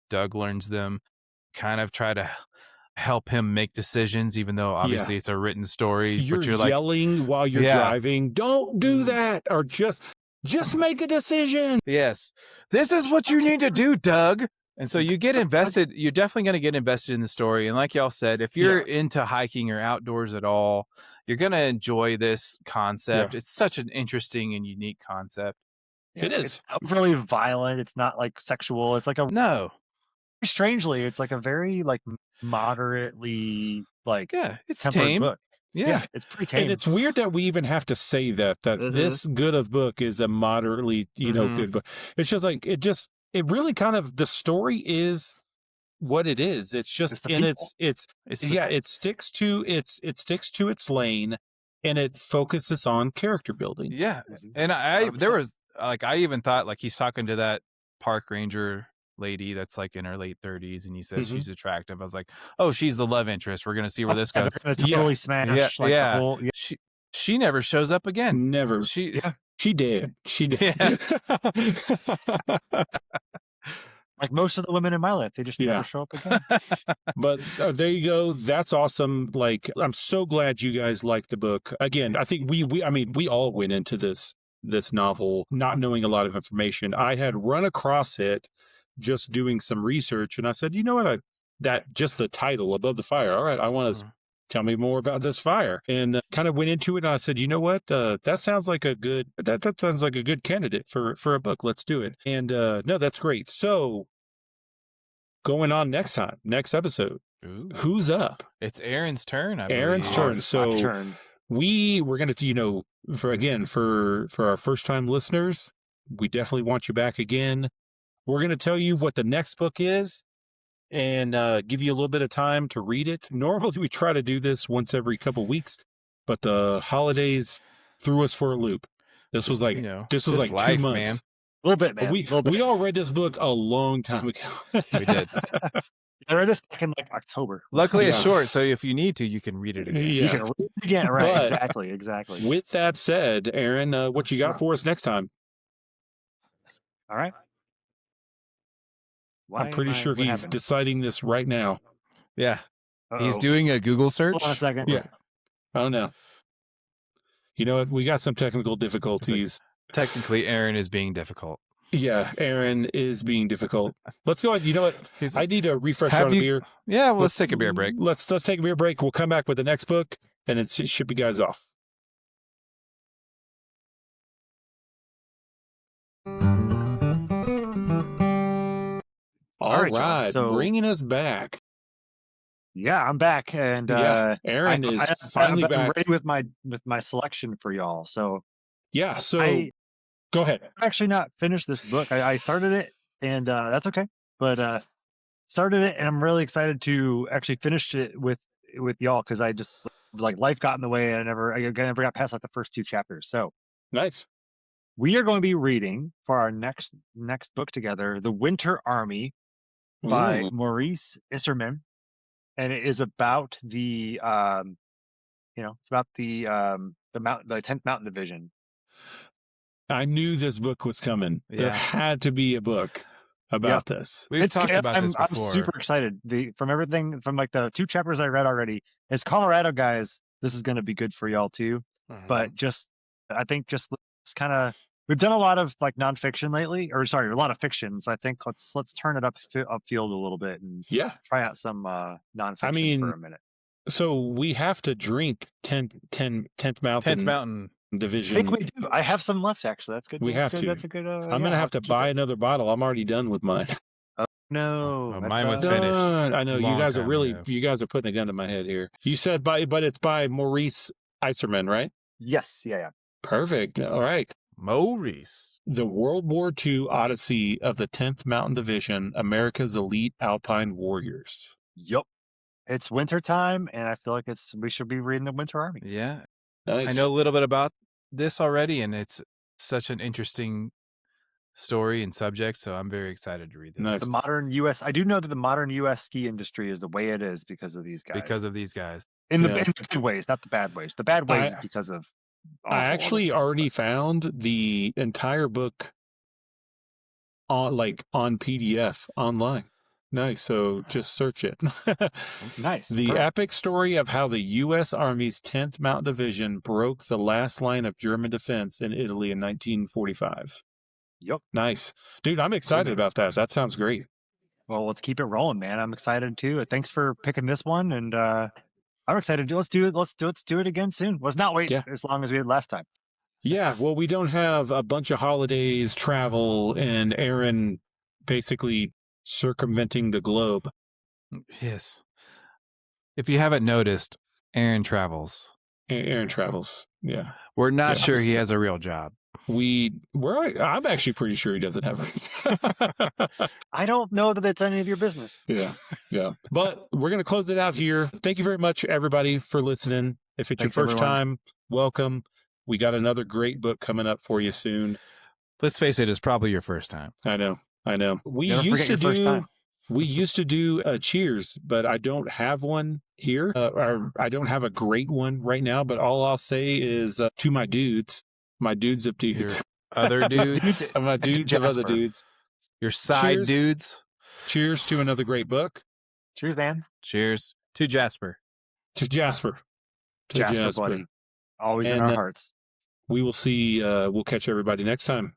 S4: Doug learns them, kind of try to help him make decisions, even though obviously it's a written story.
S2: You're
S4: but you're like,
S2: yelling while you're
S4: Yeah.
S2: driving, don't do that, or just make a decision.
S4: yes, this is what you need to do, Doug. And so you get invested. You're definitely going to get invested in the story. And like y'all said, if you're into hiking or outdoors at all, you're going to enjoy this concept. It's such an interesting and unique concept.
S2: It is.
S3: It's not really violent. It's not like sexual. It's like
S4: No.
S3: strangely, it's like a very like moderately like
S4: Yeah, it's
S3: tempered
S4: tame.
S3: book.
S4: Yeah.
S3: It's pretty tame.
S2: And it's weird that we even have to say that this good of book is a moderately, good book. It's just like, it really kind of, the story is what it is. It's just,
S3: It's the
S2: and
S3: people.
S2: it sticks to its lane, and it focuses on character building.
S4: Yeah. And I even thought like he's talking to that park ranger lady that's like in her late 30s, and he says she's attractive. I was like, oh, she's the love interest. We're gonna see where this
S3: They're
S4: goes.
S3: gonna totally smash like the whole.
S4: She never shows up again.
S2: Never.
S4: She
S2: did.
S4: Yeah.
S3: Like most of the women in my life, they just never show up again.
S2: But there you go. That's awesome. Like, I'm so glad you guys liked the book. Again, I think we all went into this novel not knowing a lot of information. I had run across it just doing some research, and I said, you know what? Just the title, Above the Fire. All right, I want to tell me more about this fire, and kind of went into it. And I said, you know what? That sounds like a good candidate for a book. Let's do it. And no, that's great. So going on next episode.
S4: Ooh.
S2: Who's up?
S4: It's Aaron's turn.
S2: Aaron's turn. So we're going to, for our first time listeners, we definitely want you back again. We're going to tell you what the next book is, and give you a little bit of time to read it. Normally we try to do this once every couple weeks, but the holidays threw us for a loop. This was like
S4: life,
S2: 2 months.
S4: Man.
S3: A little bit, man.
S2: We all read this book a long time ago.
S4: We did.
S3: I read this back in like October.
S4: Luckily, it's short, so if you need to, you can read it again.
S3: You can read it again, right?
S2: But
S3: exactly.
S2: With that said, Aaron, what you got for us next time?
S3: All right.
S2: I'm pretty sure he's deciding this right now.
S4: Yeah. He's doing a Google search.
S3: Hold on a second.
S2: Yeah. Oh, no. You know what? We got some technical difficulties.
S4: Technically, Aaron is being difficult.
S2: Yeah, Aaron is being difficult. Let's go ahead. You know what? I need a refresh on a beer.
S4: Yeah, well, let's take a beer break.
S2: Let's take a beer break. We'll come back with the next book, and it should be guys off. All right, so bringing us back.
S3: Yeah, I'm back, and
S2: Yeah, Aaron is
S3: I'm
S2: finally back.
S3: ready with my selection for y'all. So
S2: Yeah, so
S3: I
S2: go ahead.
S3: actually not finished this book. I started it, and that's okay. But started it, and I'm really excited to actually finish it with y'all because I just like life got in the way, and I never got past like the first 2 chapters. So
S2: Nice.
S3: we are going to be reading for our next book together, The Winter Army by
S2: Ooh.
S3: Maurice Isserman, and it is about the it's about the 10th Mountain Division.
S2: I knew this book was coming. There
S4: Yeah.
S2: had to be a book about this.
S4: We've talked about this
S3: I'm
S4: before.
S3: super excited. From everything from like the 2 chapters I read already. As Colorado guys, this is going to be good for y'all too. But I think kind of we've done a lot of like nonfiction lately, or sorry, a lot of fiction. So I think let's turn it upfield a little bit and
S2: Yeah.
S3: try out some nonfiction for a minute.
S2: So we have to drink 10th Mountain
S4: 10th Mountain
S3: I
S2: Division.
S3: think we do. I have some left actually. That's good.
S2: We
S3: That's
S2: have
S3: good.
S2: to.
S3: That's a good.
S2: I'm gonna have to buy another bottle. I'm already done with mine.
S3: No,
S4: mine was
S3: that's,
S4: finished.
S2: I know you
S4: long
S2: guys are
S4: time
S2: really
S4: ago.
S2: you guys are putting a gun to my head here. You said but it's by Maurice Isserman, right?
S3: Yes, yeah.
S2: Perfect. All right.
S4: Maurice.
S2: The World War II Odyssey of the 10th Mountain Division, America's Elite Alpine Warriors.
S3: Yup. It's winter time, and I feel like we should be reading the Winter Army.
S4: Yeah.
S2: Nice.
S4: I know a little bit about this already, and it's such an interesting story and subject, so I'm very excited to read this.
S2: Nice.
S3: The modern U.S. I do know that the modern U.S. ski industry is the way it is because of these guys.
S4: Because of these guys.
S3: in the
S2: Yeah.
S3: good ways, not the bad ways. The bad ways is because of. awful
S2: I
S3: other
S2: actually
S3: stuff,
S2: already
S3: but-
S2: found the entire book on PDF online. Nice. So just search it.
S3: Nice.
S2: The
S3: Perfect.
S2: epic story of how the U.S. Army's 10th Mountain Division broke the last line of German defense in Italy in 1945.
S3: Yup.
S2: Nice. Dude, I'm excited
S3: Mhm.
S2: about that. That sounds great.
S3: Well, let's keep it rolling, man. I'm excited too. Thanks for picking this one, and I'm excited. Let's do it. Let's do it again soon. Let's not wait as long as we did last time.
S2: Yeah, well, we don't have a bunch of holidays, travel, and Aaron basically circumventing the globe.
S4: Yes. If you haven't noticed, Aaron travels.
S2: Aaron travels. Yeah.
S4: We're not
S2: Yeah.
S4: sure he has a real job.
S2: I'm actually pretty sure he doesn't have it.
S3: I don't know that it's any of your business.
S2: Yeah. But we're going to close it out here. Thank you very much, everybody, for listening. If it's
S3: Thanks,
S2: your first
S3: everyone.
S2: time, welcome. We got another great book coming up for you soon.
S4: Let's face it, it's probably your first time.
S2: I know. We
S3: Never
S2: used
S3: forget
S2: to
S3: your first time.
S2: We used to do a cheers, but I don't have one here. Or I don't have a great one right now. But all I'll say is to my dudes of dudes,
S4: Your other dudes,
S2: my dudes of other
S3: Jasper.
S2: dudes.
S4: your side
S2: Cheers.
S4: dudes.
S2: Cheers to another great book.
S3: Cheers, man.
S4: Cheers to Jasper.
S2: To Jasper.
S3: Jasper, buddy. Always in
S2: And,
S3: our hearts.
S2: We will see. We'll catch everybody next time.